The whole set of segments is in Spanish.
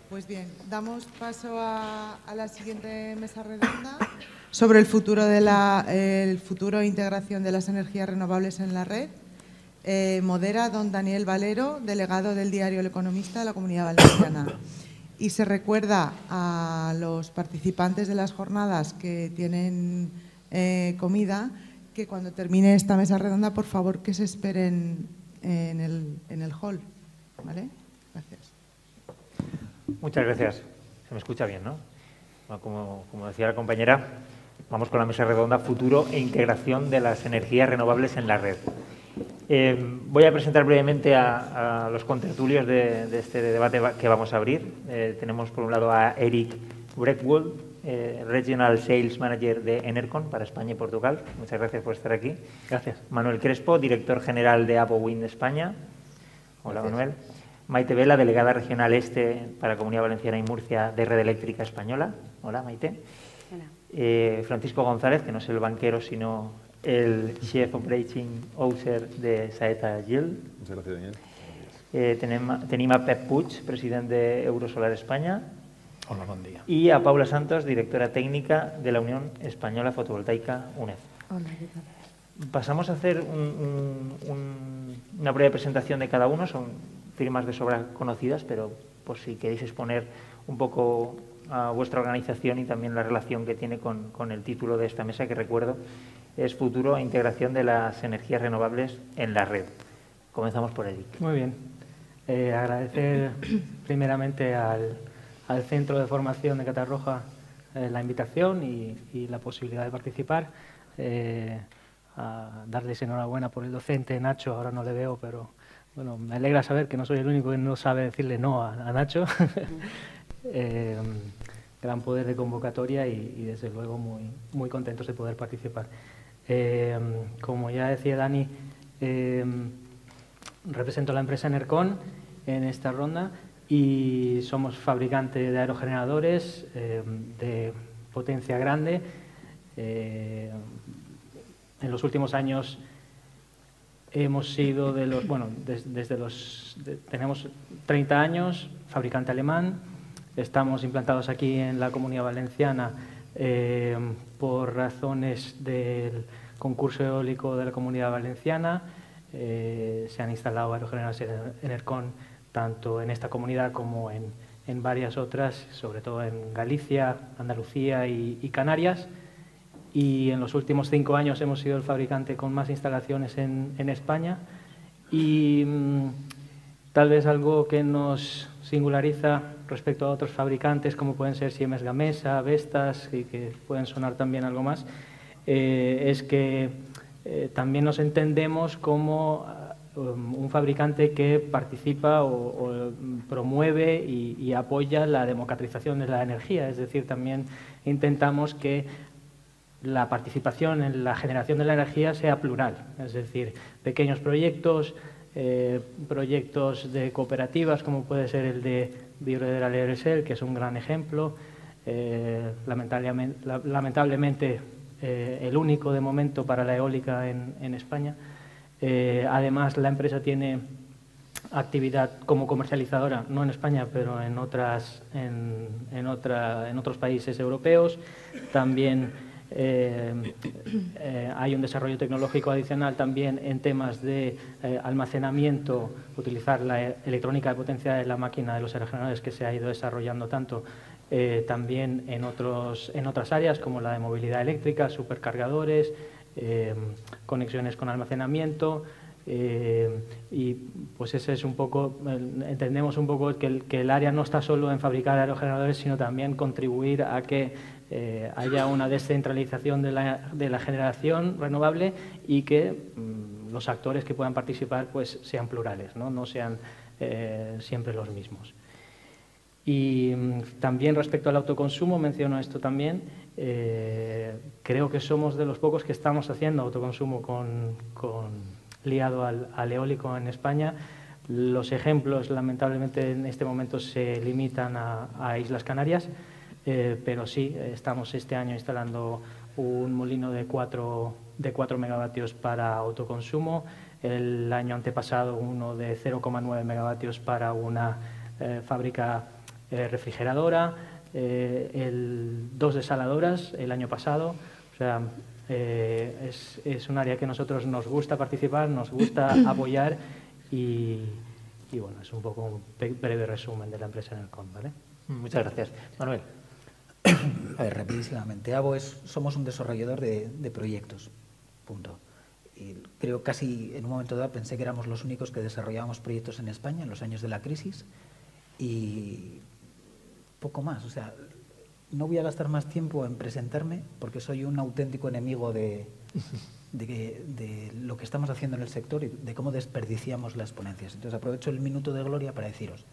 Pues bien, damos paso a la siguiente mesa redonda sobre el futuro e integración de las energías renovables en la red. Modera don Daniel Valero, delegado del diario El Economista de la Comunidad Valenciana. Y se recuerda a los participantes de las jornadas que tienen comida que cuando termine esta mesa redonda, por favor, que se esperen en el hall. ¿Vale? Gracias. Muchas gracias. Se me escucha bien, ¿no? Bueno, como decía la compañera, vamos con la mesa redonda Futuro e integración de las energías renovables en la red. Voy a presentar brevemente a los contertulios de este debate que vamos a abrir. Tenemos por un lado a Eric Breckwold, Regional Sales Manager de Enercon para España y Portugal. Muchas gracias por estar aquí. Gracias. Manuel Crespo, director general de ApoWind España. Hola, Gracias. Manuel. Maite Vela, delegada regional este para Comunidad Valenciana y Murcia de Red Eléctrica Española. Hola, Maite. Hola. Francisco González, que no es el banquero, sino el Chief Operating Officer de Saeta Yield. Muchas gracias, Daniel. Tenim a Pep Puig, president de Eurosolar España. Hola, bon dia. Y a Paula Santos, directora técnica de la Unión Española Fotovoltaica, UNEF. Hola, ¿qué tal? Pasamos a hacer una breve presentación de cada uno. Son firmas de sobra conocidas, pero por si queréis exponer un poco a vuestra organización y también la relación que tiene con el título de esta mesa, que recuerdo es Futuro e integración de las energías renovables en la red. Comenzamos por Eric. Muy bien. Agradecer primeramente al Centro de Formación de Catarroja la invitación y la posibilidad de participar. A darles enhorabuena por el docente Nacho, ahora no le veo, pero bueno, me alegra saber que no soy el único que no sabe decirle no a Nacho. Gran poder de convocatoria y desde luego muy contentos de poder participar. Como ya decía Dani, represento a la empresa Enercon en esta ronda y somos fabricante de aerogeneradores de potencia grande. En los últimos años hemos sido de los, bueno, tenemos 30 años, fabricante alemán, estamos implantados aquí en la Comunidad Valenciana por razones del concurso eólico de la Comunidad Valenciana. Se han instalado aerogeneradores Enercon tanto en esta comunidad como en varias otras, sobre todo en Galicia, Andalucía y Canarias. Y en los últimos 5 años hemos sido el fabricante con más instalaciones en España. Y tal vez algo que nos singulariza respecto a otros fabricantes, como pueden ser Siemens Gamesa, Vestas, y que pueden sonar también algo más, es que también nos entendemos como un fabricante que participa o promueve y apoya la democratización de la energía. Es decir, también intentamos que la participación en la generación de la energía sea plural, es decir, pequeños proyectos, proyectos de cooperativas, como puede ser el de Bioredera Leresel, que es un gran ejemplo, lamentablemente el único de momento para la eólica en España. Además, la empresa tiene actividad como comercializadora, no en España, pero en otros países europeos. También hay un desarrollo tecnológico adicional también en temas de almacenamiento, utilizar la electrónica de potencia de la máquina de los aerogeneradores, que se ha ido desarrollando tanto también en otras áreas como la de movilidad eléctrica, supercargadores, conexiones con almacenamiento. Y pues ese es un poco, entendemos un poco que el área no está solo en fabricar aerogeneradores, sino también contribuir a que haya una descentralización de la generación renovable y que los actores que puedan participar pues sean plurales, no sean siempre los mismos. Y también respecto al autoconsumo, menciono esto también, creo que somos de los pocos que estamos haciendo autoconsumo liado al eólico en España. Los ejemplos, lamentablemente, en este momento se limitan a Islas Canarias, pero sí, estamos este año instalando un molino de 4 megavatios para autoconsumo, el año antepasado uno de 0,9 megavatios para una fábrica refrigeradora, 2 desaladoras el año pasado. O sea, es un área que a nosotros nos gusta participar, nos gusta apoyar y bueno, es un poco un breve resumen de la empresa en el CON, ¿vale? Muchas gracias. Manuel. A ver, rapidísimamente. AVO somos un desarrollador de proyectos, punto. Y creo casi en un momento dado pensé que éramos los únicos que desarrollábamos proyectos en España en los años de la crisis y poco más. O sea, no voy a gastar más tiempo en presentarme porque soy un auténtico enemigo de lo que estamos haciendo en el sector y de cómo desperdiciamos las ponencias. Entonces aprovecho el minuto de gloria para deciros.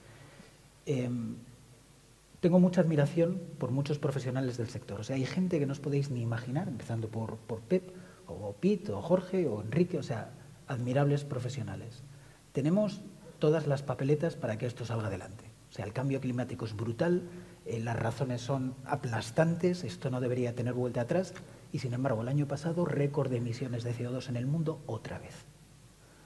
Tengo mucha admiración por muchos profesionales del sector. O sea, hay gente que no os podéis ni imaginar, empezando por Pep, o Pete, o Jorge, o Enrique, o sea, admirables profesionales. Tenemos todas las papeletas para que esto salga adelante. O sea, el cambio climático es brutal, las razones son aplastantes, esto no debería tener vuelta atrás, y sin embargo, el año pasado, récord de emisiones de CO2 en el mundo otra vez.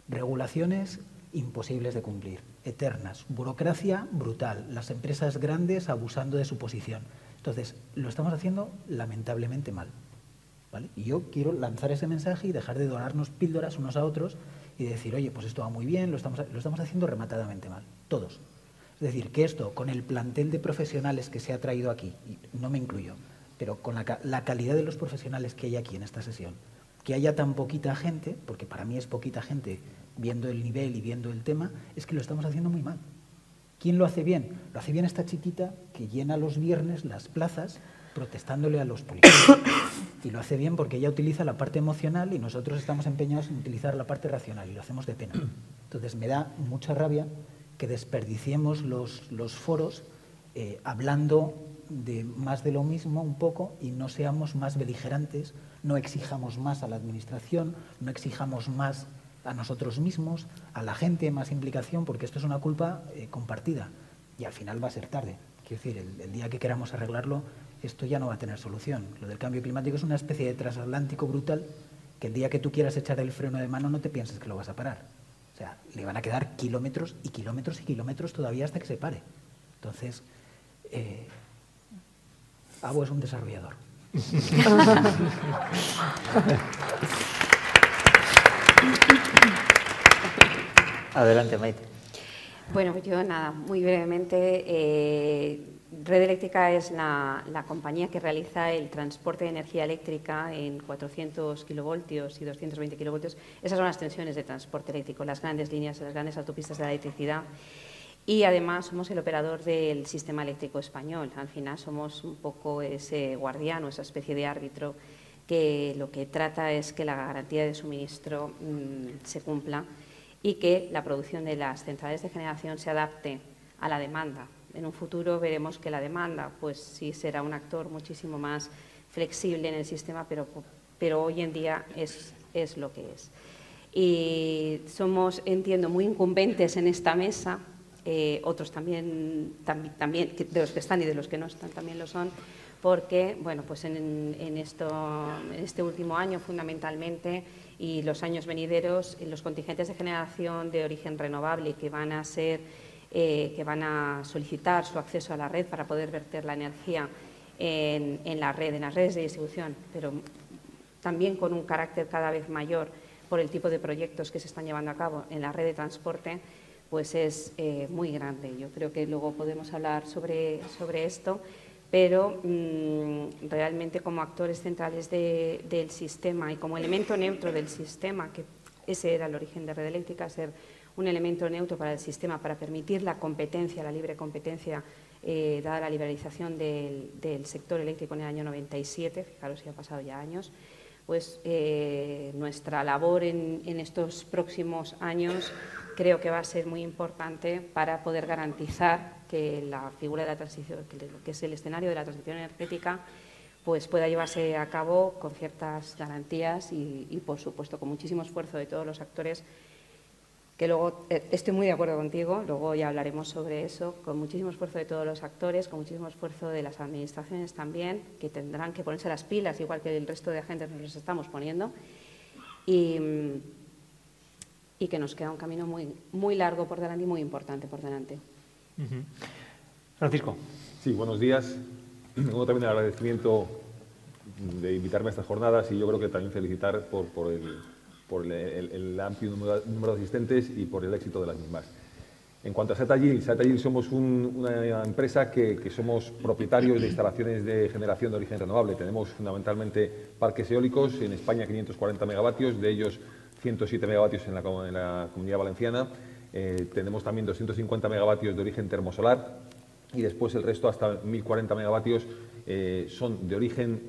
Regulaciones imposibles de cumplir, eternas, burocracia brutal, las empresas grandes abusando de su posición. Entonces, lo estamos haciendo lamentablemente mal, ¿vale? Y yo quiero lanzar ese mensaje y dejar de donarnos píldoras unos a otros y decir, oye, pues esto va muy bien, lo estamos haciendo rematadamente mal, todos. Es decir, que esto, con el plantel de profesionales que se ha traído aquí, y no me incluyo, pero con la calidad de los profesionales que hay aquí en esta sesión, que haya tan poquita gente, porque para mí es poquita gente viendo el nivel y viendo el tema, es que lo estamos haciendo muy mal. ¿Quién lo hace bien? Lo hace bien esta chiquita que llena los viernes las plazas protestándole a los políticos. Y lo hace bien porque ella utiliza la parte emocional y nosotros estamos empeñados en utilizar la parte racional y lo hacemos de pena. Entonces me da mucha rabia que desperdiciemos los foros hablando de más de lo mismo un poco y no seamos más beligerantes, no exijamos más a la administración, no exijamos más a nosotros mismos, a la gente, más implicación, porque esto es una culpa compartida y al final va a ser tarde. Quiero decir, el día que queramos arreglarlo, esto ya no va a tener solución. Lo del cambio climático es una especie de transatlántico brutal que el día que tú quieras echar el freno de mano no te pienses que lo vas a parar. O sea, le van a quedar kilómetros y kilómetros y kilómetros todavía hasta que se pare. Entonces, AVO es un desarrollador. Adelante, Maite. Bueno, yo nada, muy brevemente. Red Eléctrica es la compañía que realiza el transporte de energía eléctrica en 400 kilovoltios y 220 kilovoltios. Esas son las tensiones de transporte eléctrico, las grandes líneas, las grandes autopistas de la electricidad. Y además somos el operador del sistema eléctrico español. Al final somos un poco ese guardián o esa especie de árbitro que lo que trata es que la garantía de suministro se cumpla y que la producción de las centrales de generación se adapte a la demanda. En un futuro veremos que la demanda pues sí será un actor muchísimo más flexible en el sistema, pero hoy en día es lo que es. Y somos, entiendo, muy incumbentes en esta mesa. Otros también, de los que están y de los que no están, también lo son, porque bueno, pues en este último año fundamentalmente y los años venideros, los contingentes de generación de origen renovable que van a solicitar su acceso a la red para poder verter la energía en la red, en las redes de distribución, pero también con un carácter cada vez mayor por el tipo de proyectos que se están llevando a cabo en la red de transporte, pues es muy grande. Yo creo que luego podemos hablar sobre esto, pero realmente como actores centrales del sistema y como elemento neutro del sistema, que ese era el origen de Red Eléctrica, ser un elemento neutro para el sistema, para permitir la competencia, la libre competencia, dada la liberalización del sector eléctrico en el año 97, fijaros si ha pasado ya años, pues nuestra labor en estos próximos años creo que va a ser muy importante para poder garantizar que la figura de la transición, que es el escenario de la transición energética, pues pueda llevarse a cabo con ciertas garantías y por supuesto, con muchísimo esfuerzo de todos los actores, que luego estoy muy de acuerdo contigo, luego ya hablaremos sobre eso, con muchísimo esfuerzo de todos los actores, con muchísimo esfuerzo de las administraciones también, que tendrán que ponerse las pilas, igual que el resto de agentes nos los estamos poniendo, y que nos queda un camino muy, muy largo por delante y muy importante por delante. Francisco. Sí, buenos días. Uno también el agradecimiento de invitarme a estas jornadas y yo creo que también felicitar por el amplio número de asistentes y por el éxito de las mismas. En cuanto a Saeta Yield somos una empresa que somos propietarios de instalaciones de generación de origen renovable. Tenemos fundamentalmente parques eólicos, en España 540 megavatios, de ellos 107 megavatios en la Comunidad Valenciana. Tenemos también 250 megavatios de origen termosolar y después el resto, hasta 1040 megavatios, son de origen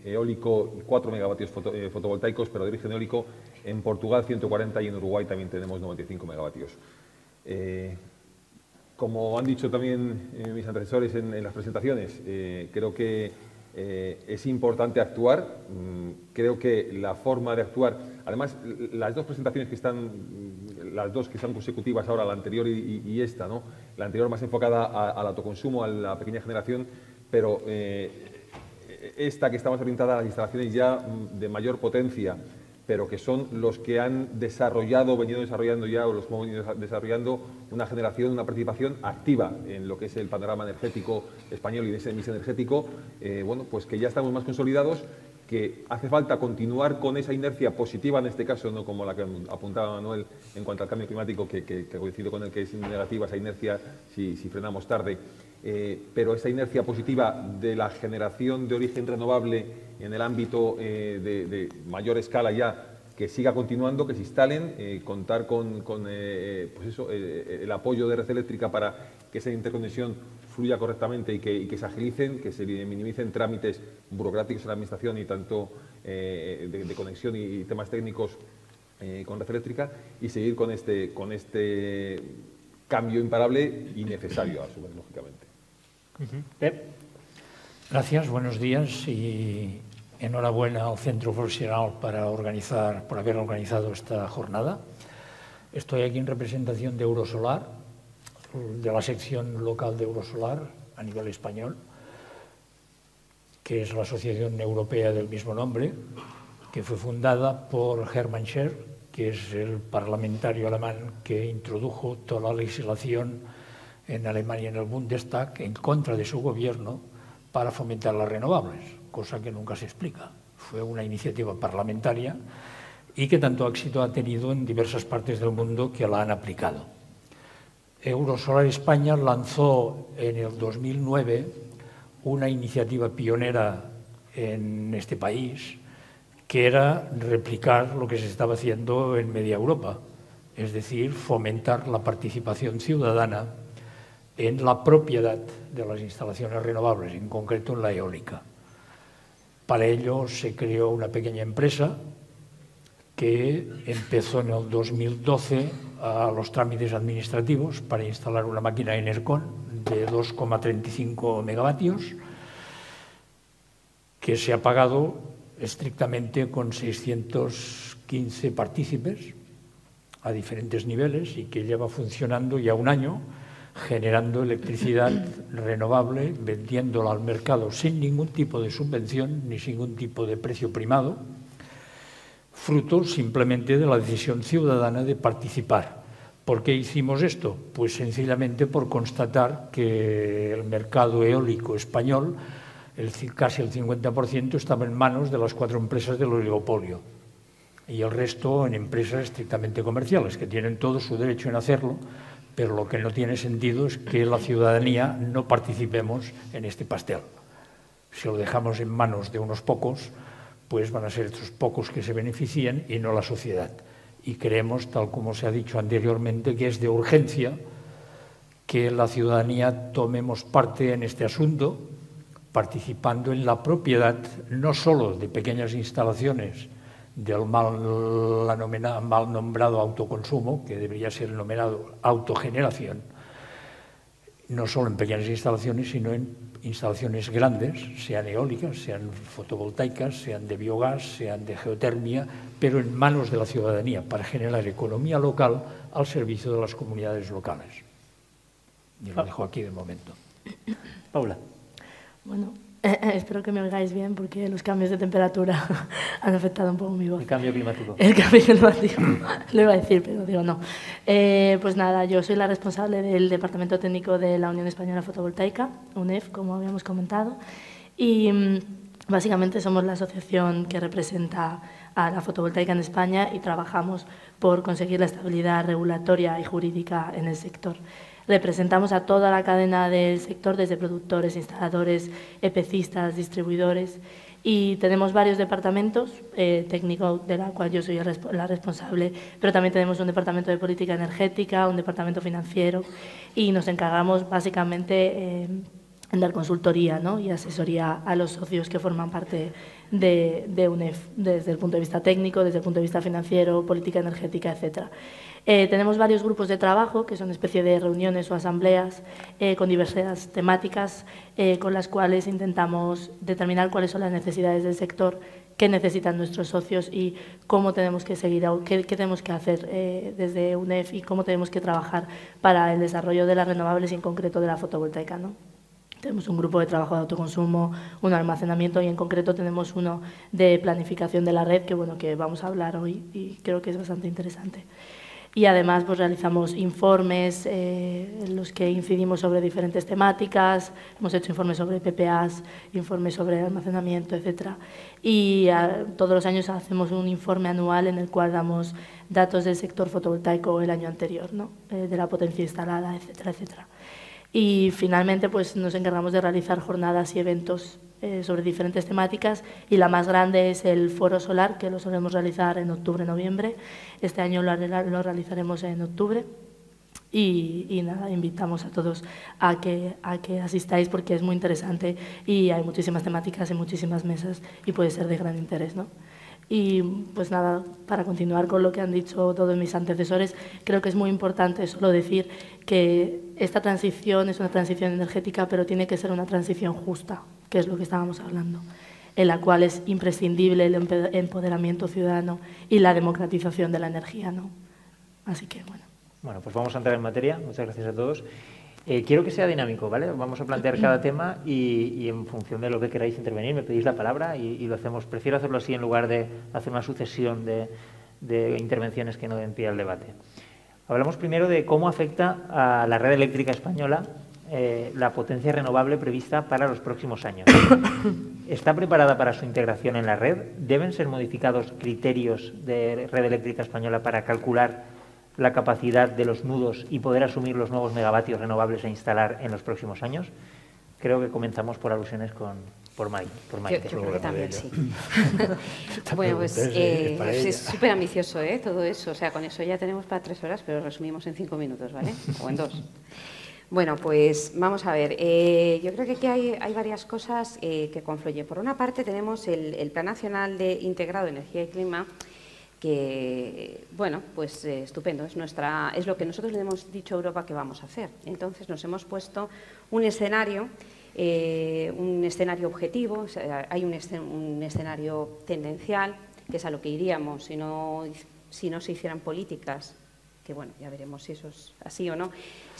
eólico, 4 megavatios fotovoltaicos, pero de origen eólico. En Portugal 140 y en Uruguay también tenemos 95 megavatios. Como han dicho también mis antecesores en las presentaciones, creo que es importante actuar. Creo que la forma de actuar, además, las dos presentaciones que están, las dos que están consecutivas ahora, la anterior y esta, ¿no? La anterior más enfocada al autoconsumo, a la pequeña generación, pero esta que está más orientada a las instalaciones ya de mayor potencia, pero que son los que han desarrollado, venido desarrollando ya, o los que hemos venido desarrollando una generación, una participación activa en lo que es el panorama energético español y de ese mix energético, bueno, pues que ya estamos más consolidados, que hace falta continuar con esa inercia positiva, en este caso, no como la que apuntaba Manuel en cuanto al cambio climático, que coincido con el que es negativa esa inercia si frenamos tarde, pero esa inercia positiva de la generación de origen renovable en el ámbito de mayor escala ya, que siga continuando, que se instalen, contar con pues eso, el apoyo de Red Eléctrica para que esa interconexión fluya correctamente y que se agilicen, que se minimicen trámites burocráticos en la Administración y tanto de conexión y temas técnicos con Red Eléctrica, y seguir con este cambio imparable y necesario, a su vez, lógicamente. Gracias, buenos días y enhorabuena al Centro Profesional por haber organizado esta jornada. Estoy aquí en representación de Eurosolar, de la sección local de Eurosolar a nivel español, que es la asociación europea del mismo nombre, que fue fundada por Hermann Scher, que es el parlamentario alemán que introdujo toda la legislación en Alemania en el Bundestag en contra de su gobierno para fomentar las renovables, cosa que nunca se explica. Fue una iniciativa parlamentaria y que tanto éxito ha tenido en diversas partes del mundo que la han aplicado. Eurosolar España lanzó en el 2009 una iniciativa pionera en este país, que era replicar lo que se estaba haciendo en media Europa, es decir, fomentar la participación ciudadana en la propiedad de las instalaciones renovables, en concreto en la eólica. Para ello se creó una pequeña empresa que empezó en el 2012 a los trámites administrativos para instalar una máquina Enercon de 2,35 megavatios, que se ha pagado estrictamente con 615 partícipes a diferentes niveles y que lleva funcionando ya un año, generando electricidad renovable, vendiéndola al mercado sin ningún tipo de subvención ni sin ningún tipo de precio primado, fruto simplemente de la decisión ciudadana de participar. ¿Por qué hicimos esto? Pues sencillamente por constatar que el mercado eólico español, casi el 50%, estaba en manos de las 4 empresas del oligopolio y el resto en empresas estrictamente comerciales, que tienen todo su derecho en hacerlo, pero lo que no tiene sentido es que la ciudadanía no participemos en este pastel. Si lo dejamos en manos de unos pocos, pues van a ser estos pocos que se beneficien y no la sociedad. Y creemos, tal como se ha dicho anteriormente, que es de urgencia que la ciudadanía tomemos parte en este asunto, participando en la propiedad no solo de pequeñas instalaciones del mal nombrado autoconsumo, que debería ser nominado autogeneración, no solo en pequeñas instalaciones, sino en instalaciones grandes, sean eólicas, sean fotovoltaicas, sean de biogás, sean de geotermia, pero en manos de la ciudadanía, para generar economía local al servicio de las comunidades locales. Y lo dejo aquí de momento. Paula. Bueno, Espero que me oigáis bien porque los cambios de temperatura han afectado un poco mi voz. El cambio climático. El cambio climático, lo iba a decir, pero digo no. Pues nada, yo soy la responsable del Departamento Técnico de la Unión Española Fotovoltaica, UNEF, como habíamos comentado, y básicamente somos la asociación que representa a la fotovoltaica en España y trabajamos por conseguir la estabilidad regulatoria y jurídica en el sector. Representamos a toda la cadena del sector, desde productores, instaladores, EPCistas, distribuidores, y tenemos varios departamentos, técnico de la cual yo soy la responsable, pero también tenemos un departamento de política energética, un departamento financiero, y nos encargamos básicamente en dar consultoría, ¿no?, y asesoría a los socios que forman parte de UNEF, desde el punto de vista técnico, desde el punto de vista financiero, política energética, etcétera. Tenemos varios grupos de trabajo, que son especie de reuniones o asambleas con diversas temáticas, con las cuales intentamos determinar cuáles son las necesidades del sector, qué necesitan nuestros socios y cómo tenemos que seguir, qué tenemos que hacer desde UNEF y cómo tenemos que trabajar para el desarrollo de las renovables y en concreto de la fotovoltaica, ¿no? Tenemos un grupo de trabajo de autoconsumo, un almacenamiento y en concreto tenemos uno de planificación de la red que, bueno, que vamos a hablar hoy y creo que es bastante interesante. Y además pues, realizamos informes en los que incidimos sobre diferentes temáticas, hemos hecho informes sobre PPAs, informes sobre almacenamiento, etcétera. Y todos los años hacemos un informe anual en el cual damos datos del sector fotovoltaico el año anterior, ¿no?, de la potencia instalada, etcétera, etcétera. Y finalmente pues, nos encargamos de realizar jornadas y eventos sobre diferentes temáticas y la más grande es el Foro Solar, que lo solemos realizar en octubre-noviembre. Este año lo realizaremos en octubre y nada, invitamos a todos a que asistáis porque es muy interesante y hay muchísimas temáticas y muchísimas mesas y puede ser de gran interés, ¿no? Y pues nada, para continuar con lo que han dicho todos mis antecesores, creo que es muy importante solo decir que esta transición es una transición energética, pero tiene que ser una transición justa, que es lo que estábamos hablando, en la cual es imprescindible el empoderamiento ciudadano y la democratización de la energía, ¿no? Así que, bueno. Bueno, pues vamos a entrar en materia. Muchas gracias a todos. Quiero que sea dinámico, ¿vale? Vamos a plantear cada tema y en función de lo que queráis intervenir me pedís la palabra y lo hacemos. Prefiero hacerlo así en lugar de hacer una sucesión de intervenciones que no den pie al debate. Hablamos primero de cómo afecta a la red eléctrica española la potencia renovable prevista para los próximos años. ¿Está preparada para su integración en la red? ¿Deben ser modificados criterios de red eléctrica española para calcular la capacidad de los nudos y poder asumir los nuevos megavatios renovables a instalar en los próximos años? Creo que comenzamos por alusiones por Maite. Yo creo que también sí. Bueno, pues es súper ambicioso, todo eso. O sea, con eso ya tenemos para 3 horas, pero resumimos en 5 minutos, ¿vale? O en 2. Bueno, pues vamos a ver. Yo creo que aquí hay varias cosas que confluyen. Por una parte tenemos el Plan Nacional de Integrado de Energía y Clima, que, bueno, pues estupendo, es lo que nosotros le hemos dicho a Europa que vamos a hacer. Entonces nos hemos puesto un escenario objetivo, o sea, hay un escenario tendencial, que es a lo que iríamos si no se hicieran políticas, que bueno, ya veremos si eso es así o no,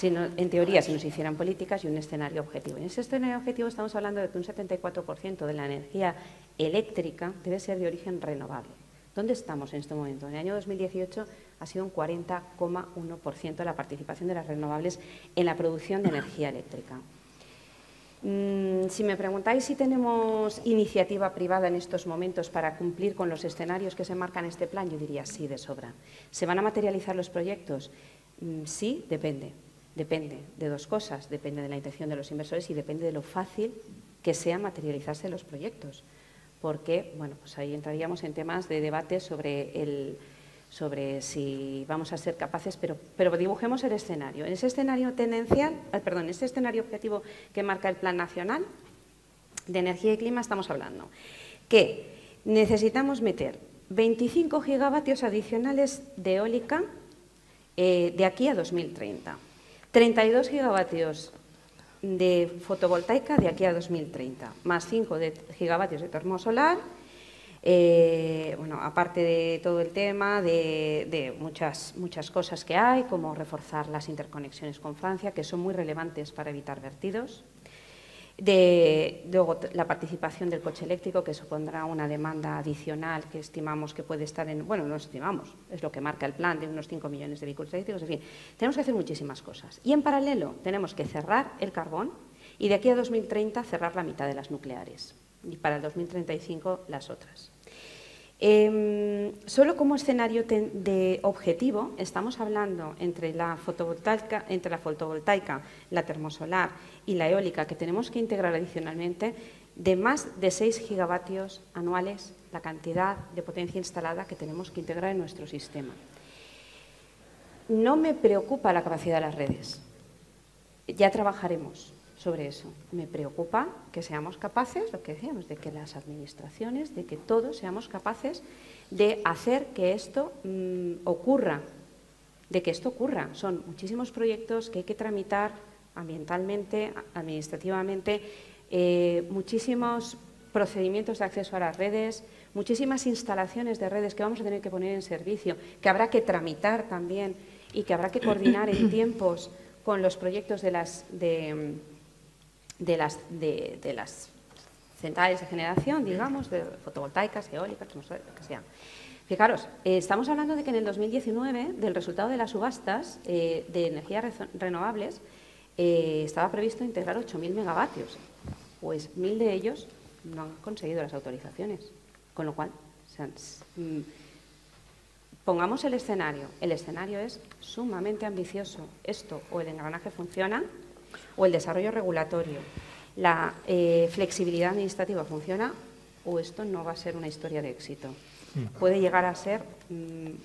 en teoría si no se hicieran políticas, y un escenario objetivo. En ese escenario objetivo estamos hablando de que un 74% de la energía eléctrica debe ser de origen renovable. ¿Dónde estamos en este momento? En el año 2018 ha sido un 40,1% la participación de las renovables en la producción de energía eléctrica. Si me preguntáis si tenemos iniciativa privada en estos momentos para cumplir con los escenarios que se marcan en este plan, yo diría sí, de sobra. ¿Se van a materializar los proyectos? Sí, depende. Depende de 2 cosas. Depende de la intención de los inversores y depende de lo fácil que sea materializarse los proyectos. Porque, bueno, pues ahí entraríamos en temas de debate sobre si vamos a ser capaces, pero dibujemos el escenario. En ese escenario en ese escenario objetivo que marca el Plan Nacional de Energía y Clima estamos hablando que necesitamos meter 25 gigavatios adicionales de eólica de aquí a 2030, 32 gigavatios de fotovoltaica de aquí a 2030, más 5 gigavatios de termosolar, bueno, aparte de todo el tema de muchas cosas que hay, como reforzar las interconexiones con Francia, que son muy relevantes para evitar vertidos. Luego, la participación del coche eléctrico, que supondrá una demanda adicional que estimamos que puede estar en… Bueno, no estimamos, es lo que marca el plan de unos 5 millones de vehículos eléctricos. En fin, tenemos que hacer muchísimas cosas. Y en paralelo tenemos que cerrar el carbón y de aquí a 2030 cerrar la mitad de las nucleares y para el 2035 las otras. Solo como escenario de objetivo estamos hablando entre la fotovoltaica, la termosolar y la eólica, que tenemos que integrar adicionalmente, de más de 6 gigavatios anuales la cantidad de potencia instalada que tenemos que integrar en nuestro sistema. No me preocupa la capacidad de las redes, ya trabajaremos sobre eso. Me preocupa que seamos capaces, lo que decíamos, de que las administraciones, de que todos seamos capaces de hacer que esto ocurra, Son muchísimos proyectos que hay que tramitar ambientalmente, administrativamente, muchísimos procedimientos de acceso a las redes, muchísimas instalaciones de redes que vamos a tener que poner en servicio, que habrá que tramitar también y que habrá que coordinar en tiempos con los proyectos de las centrales de generación, digamos, de fotovoltaicas, eólicas, lo que sea. Fijaros, estamos hablando de que en el 2019, del resultado de las subastas de energías renovables, estaba previsto integrar 8.000 megavatios. Pues 1.000 de ellos no han conseguido las autorizaciones. Con lo cual, pongamos el escenario. El escenario es sumamente ambicioso. Esto o el engranaje funciona o el desarrollo regulatorio, la flexibilidad administrativa funciona o esto no va a ser una historia de éxito. Puede llegar a ser un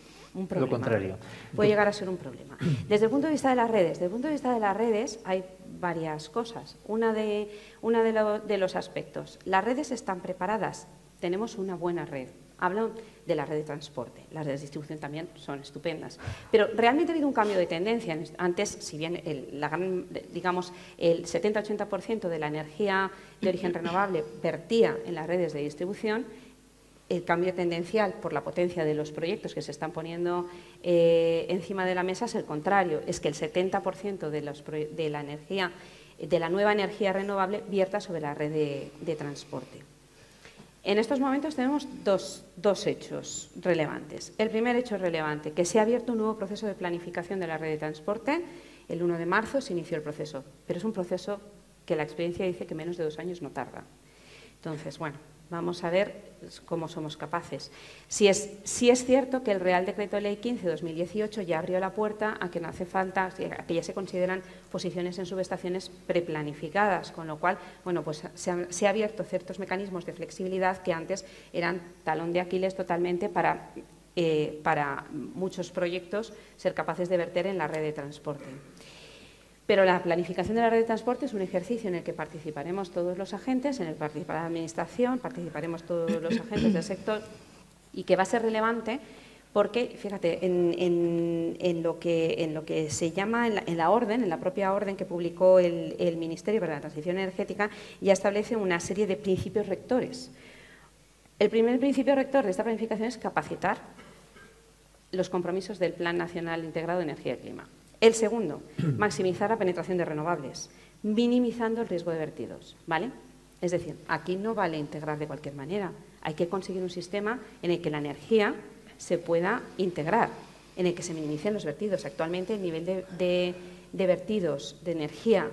problema. Lo contrario. Puede llegar a ser un problema. Desde el punto de vista de las redes, hay varias cosas. Una de los aspectos. Las redes están preparadas. Tenemos una buena red. Hablo de la red de transporte. Las redes de distribución también son estupendas. Pero realmente ha habido un cambio de tendencia. Antes, si bien el 70-80% de la energía de origen renovable vertía en las redes de distribución, el cambio tendencial por la potencia de los proyectos que se están poniendo encima de la mesa es el contrario. Es que el 70% de la energía, de la nueva energía renovable, vierta sobre la red de transporte. En estos momentos tenemos dos hechos relevantes. El primer hecho relevante, que se ha abierto un nuevo proceso de planificación de la red de transporte. El 1 de marzo se inició el proceso, pero es un proceso que la experiencia dice que menos de 2 años no tarda. Entonces, bueno, vamos a ver cómo somos capaces. Sí es cierto que el Real Decreto Ley 15/2018 ya abrió la puerta a que no hace falta, a que ya se consideran posiciones en subestaciones preplanificadas, con lo cual, bueno, pues se ha abierto ciertos mecanismos de flexibilidad que antes eran talón de Aquiles totalmente para muchos proyectos ser capaces de verter en la red de transporte. Pero la planificación de la red de transporte es un ejercicio en el que participaremos todos los agentes, en el que participará la Administración, participaremos todos los agentes del sector y que va a ser relevante porque, fíjate, en lo que se llama, en la propia orden que publicó el Ministerio para la Transición Energética, ya establece una serie de principios rectores. El primer principio rector de esta planificación es capacitar los compromisos del Plan Nacional Integrado de Energía y Clima. El segundo, maximizar la penetración de renovables, minimizando el riesgo de vertidos, ¿vale? Es decir, aquí no vale integrar de cualquier manera, hay que conseguir un sistema en el que la energía se pueda integrar, en el que se minimicen los vertidos. Actualmente el nivel de vertidos de energía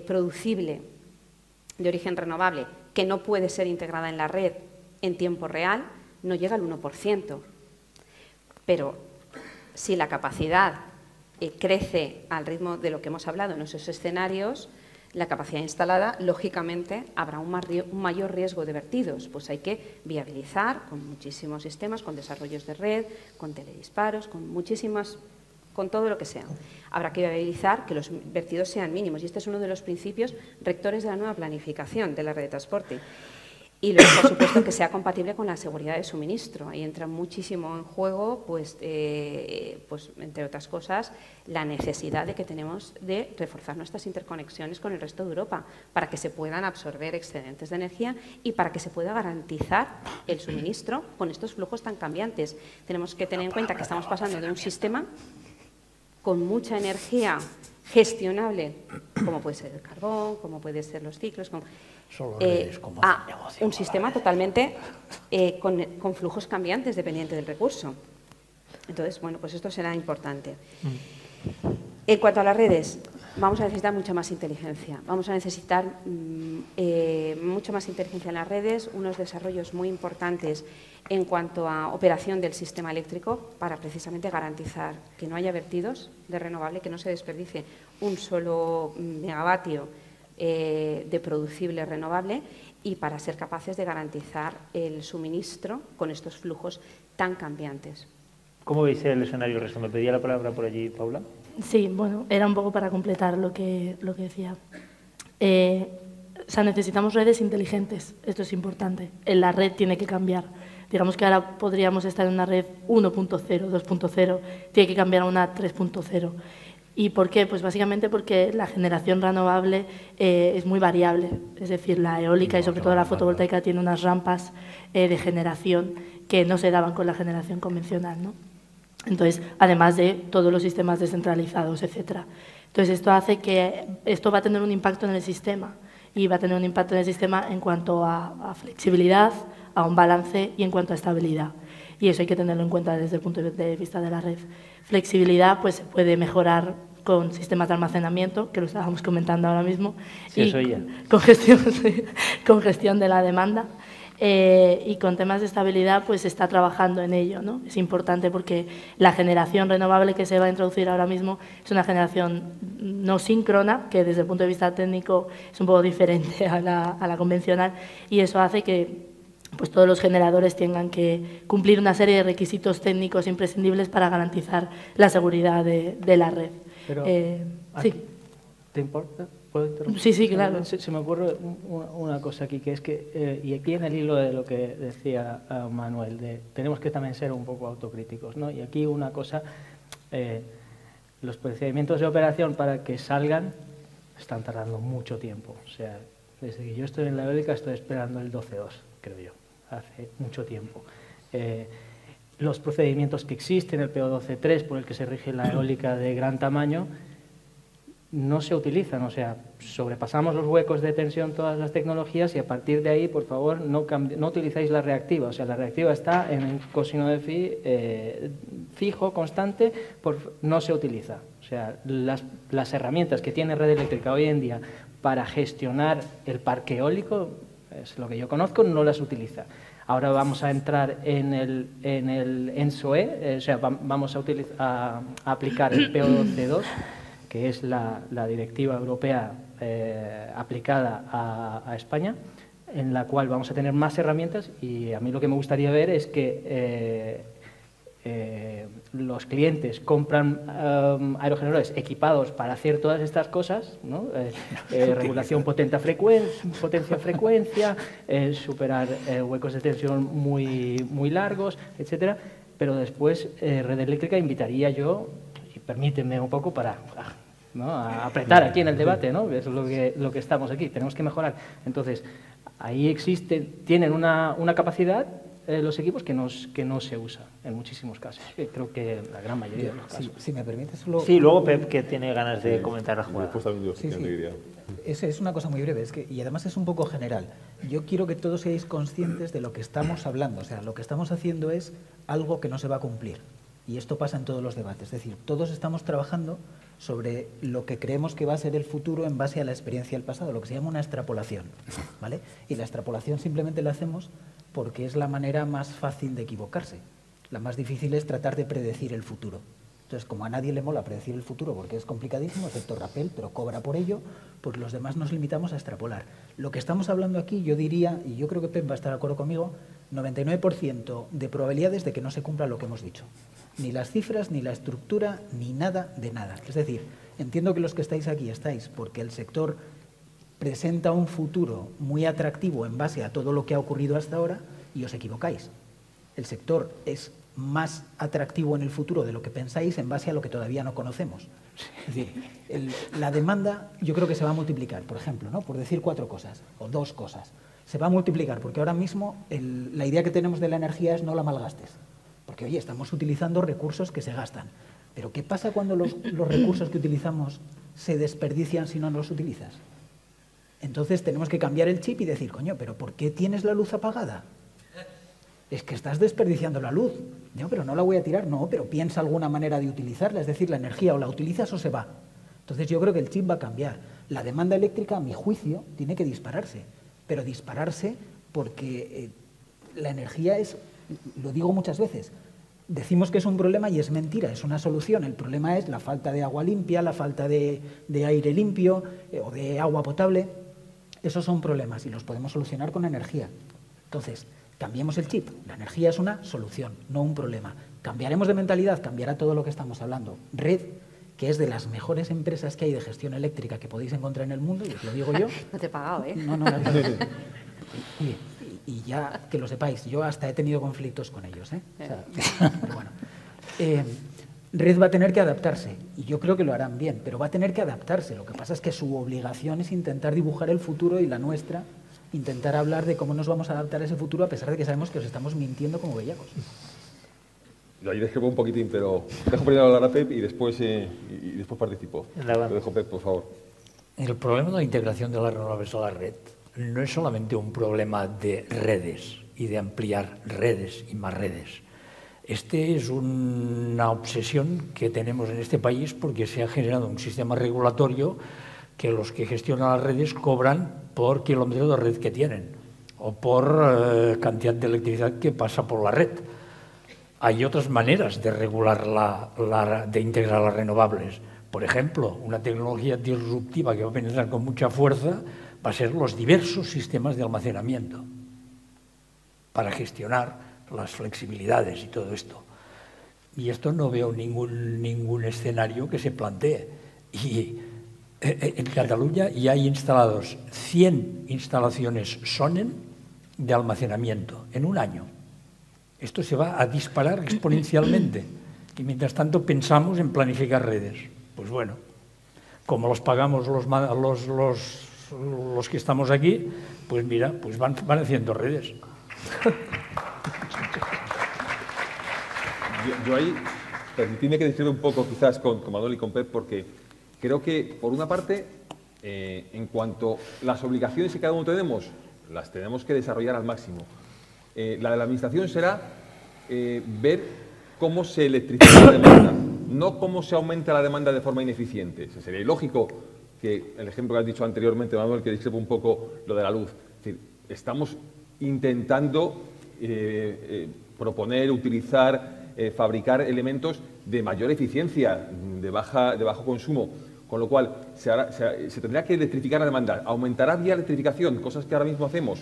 producible de origen renovable que no puede ser integrada en la red en tiempo real no llega al 1%. Pero si la capacidad crece al ritmo de lo que hemos hablado en esos escenarios, la capacidad instalada, lógicamente, habrá un mayor riesgo de vertidos. Pues hay que viabilizar con muchísimos sistemas, con desarrollos de red, con teledisparos, con todo lo que sea. Habrá que viabilizar que los vertidos sean mínimos y este es uno de los principios rectores de la nueva planificación de la red de transporte. Y luego, por supuesto, que sea compatible con la seguridad de suministro. Ahí entra muchísimo en juego, pues entre otras cosas, la necesidad de que tenemos de reforzar nuestras interconexiones con el resto de Europa para que se puedan absorber excedentes de energía y para que se pueda garantizar el suministro con estos flujos tan cambiantes. Tenemos que tener en cuenta que estamos pasando de un sistema con mucha energía gestionable, como puede ser el carbón, como pueden ser los ciclos, a un sistema totalmente con flujos cambiantes dependiente del recurso. Entonces, bueno, pues esto será importante. En cuanto a las redes, vamos a necesitar mucha más inteligencia. Vamos a necesitar mucha más inteligencia en las redes, unos desarrollos muy importantes en cuanto a operación del sistema eléctrico para precisamente garantizar que no haya vertidos de renovable, que no se desperdicie un solo megavatio de producible renovable y para ser capaces de garantizar el suministro con estos flujos tan cambiantes. ¿Cómo veis el escenario resto? ¿Me pedía la palabra por allí, Paula? Sí, bueno, era un poco para completar lo que decía. O sea, necesitamos redes inteligentes, esto es importante. La red tiene que cambiar. Digamos que ahora podríamos estar en una red 1.0, 2.0, tiene que cambiar a una 3.0. ¿Y por qué? Pues básicamente porque la generación renovable es muy variable. Es decir, la eólica y sobre todo la fotovoltaica tiene unas rampas de generación que no se daban con la generación convencional, ¿no? Entonces, además de todos los sistemas descentralizados, etcétera. Entonces, esto hace que esto va a tener un impacto en el sistema y va a tener un impacto en el sistema en cuanto a flexibilidad, a un balance y en cuanto a estabilidad. Y eso hay que tenerlo en cuenta desde el punto de vista de la red. Flexibilidad pues, se puede mejorar con sistemas de almacenamiento, que lo estábamos comentando ahora mismo, sí, y eso ya. con gestión de la demanda. Y con temas de estabilidad pues se está trabajando en ello, ¿no? Es importante porque la generación renovable que se va a introducir ahora mismo es una generación no síncrona, que desde el punto de vista técnico es un poco diferente a la convencional, y eso hace que pues todos los generadores tengan que cumplir una serie de requisitos técnicos imprescindibles para garantizar la seguridad de la red. Pero, sí. ¿Te importa? ¿Puedo interrumpir? Sí, sí, claro. Se me ocurre una cosa aquí, que es que, y aquí en el hilo de lo que decía Manuel, tenemos que también ser un poco autocríticos, ¿no? Y aquí una cosa, los procedimientos de operación para que salgan están tardando mucho tiempo. O sea, desde que yo estoy en la eólica estoy esperando el 12.2, creo yo, hace mucho tiempo. Los procedimientos que existen, el PO12.3, por el que se rige la eólica de gran tamaño, no se utilizan, o sea, sobrepasamos los huecos de tensión todas las tecnologías y a partir de ahí, por favor, no utilizáis la reactiva, o sea, la reactiva está en un coseno de phi fijo, constante, no se utiliza. O sea, las herramientas que tiene Red Eléctrica hoy en día para gestionar el parque eólico, es lo que yo conozco, no las utiliza. Ahora vamos a entrar en el ENSOE, o sea, vamos a aplicar el PO12.2, que es la directiva europea aplicada a España, en la cual vamos a tener más herramientas, y a mí lo que me gustaría ver es que los clientes compran aerogeneradores equipados para hacer todas estas cosas, ¿no? Regulación potencia-frecuencia, superar huecos de tensión muy largos, etcétera, pero después Red Eléctrica invitaría yo, permíteme un poco para a apretar aquí en el debate, ¿no? Es lo que estamos aquí, tenemos que mejorar. Entonces, ahí tienen una capacidad los equipos que no se usa en muchísimos casos. Creo que la gran mayoría de los casos. Si me permites solo... Sí, luego Pep, que tiene ganas de comentar la jugada. Es una cosa muy breve, y además es un poco general. Yo quiero que todos seáis conscientes de lo que estamos hablando. O sea, lo que estamos haciendo es algo que no se va a cumplir. Y esto pasa en todos los debates. Es decir, todos estamos trabajando sobre lo que creemos que va a ser el futuro en base a la experiencia del pasado, lo que se llama una extrapolación, ¿vale? Y la extrapolación simplemente la hacemos porque es la manera más fácil de equivocarse. La más difícil es tratar de predecir el futuro. Entonces, como a nadie le mola predecir el futuro porque es complicadísimo, excepto Rappel, pero cobra por ello, pues los demás nos limitamos a extrapolar. Lo que estamos hablando aquí, yo diría, y yo creo que Pep va a estar de acuerdo conmigo, 99% de probabilidades de que no se cumpla lo que hemos dicho. Ni las cifras, ni la estructura, ni nada de nada. Es decir, entiendo que los que estáis aquí estáis porque el sector presenta un futuro muy atractivo en base a todo lo que ha ocurrido hasta ahora y os equivocáis. El sector es más atractivo en el futuro de lo que pensáis en base a lo que todavía no conocemos. Es decir, la demanda yo creo que se va a multiplicar, por ejemplo, ¿no? Por decir 4 cosas o 2 cosas. Se va a multiplicar porque ahora mismo la idea que tenemos de la energía es no la malgastes. Porque, oye, estamos utilizando recursos que se gastan. Pero ¿qué pasa cuando los recursos que utilizamos se desperdician si no los utilizas? Entonces tenemos que cambiar el chip y decir, coño, ¿pero por qué tienes la luz apagada? Es que estás desperdiciando la luz. No, pero no la voy a tirar. No, pero piensa alguna manera de utilizarla. Es decir, la energía o la utilizas o se va. Entonces yo creo que el chip va a cambiar. La demanda eléctrica, a mi juicio, tiene que dispararse. Pero dispararse porque la energía es, lo digo muchas veces, decimos que es un problema y es mentira, es una solución. El problema es la falta de agua limpia, la falta de aire limpio o de agua potable. Esos son problemas y los podemos solucionar con energía. Entonces, cambiemos el chip. La energía es una solución, no un problema. Cambiaremos de mentalidad, cambiará todo lo que estamos hablando. Red, que es de las mejores empresas que hay de gestión eléctrica que podéis encontrar en el mundo, y os lo digo yo. No te he pagado, ¿eh? No. Y ya que lo sepáis, yo hasta he tenido conflictos con ellos, ¿eh? O sea, pero bueno. Red va a tener que adaptarse, y yo creo que lo harán bien, pero va a tener que adaptarse. Lo que pasa es que su obligación es intentar dibujar el futuro y la nuestra, intentar hablar de cómo nos vamos a adaptar a ese futuro, a pesar de que sabemos que os estamos mintiendo como bellacos. Yo ahí dejo un poquitín, pero dejo primero hablar a Pep y después participo. Lo dejo Pep, por favor. El problema de la integración de las renovables a la red no es solamente un problema de redes y de ampliar redes y más redes. Este es una obsesión que tenemos en este país porque se ha generado un sistema regulatorio que los que gestionan las redes cobran por kilómetro de red que tienen o por cantidad de electricidad que pasa por la red. Hay otras maneras de regular, de integrar las renovables. Por ejemplo, una tecnología disruptiva que va a penetrar con mucha fuerza va a ser los diversos sistemas de almacenamiento para gestionar las flexibilidades y todo esto. Y esto no veo ningún escenario que se plantee. Y en Cataluña ya hay instalados 100 instalaciones Sonnen de almacenamiento en un año. Esto se va a disparar exponencialmente. Y mientras tanto pensamos en planificar redes. Pues bueno, como los pagamos los que estamos aquí, pues mira, pues van haciendo redes. Yo ahí, permitidme que discrepe un poco quizás con Manuel y con Pep, porque creo que, por una parte, en cuanto a las obligaciones que cada uno tenemos, las tenemos que desarrollar al máximo. La de la Administración será ver cómo se electrifica la demanda, no cómo se aumenta la demanda de forma ineficiente. O sea, sería ilógico que el ejemplo que has dicho anteriormente, Manuel, que discrepa un poco lo de la luz. Es decir, estamos intentando proponer, utilizar, fabricar elementos de mayor eficiencia, de bajo consumo, con lo cual se tendrá que electrificar la demanda. Aumentará vía electrificación, cosas que ahora mismo hacemos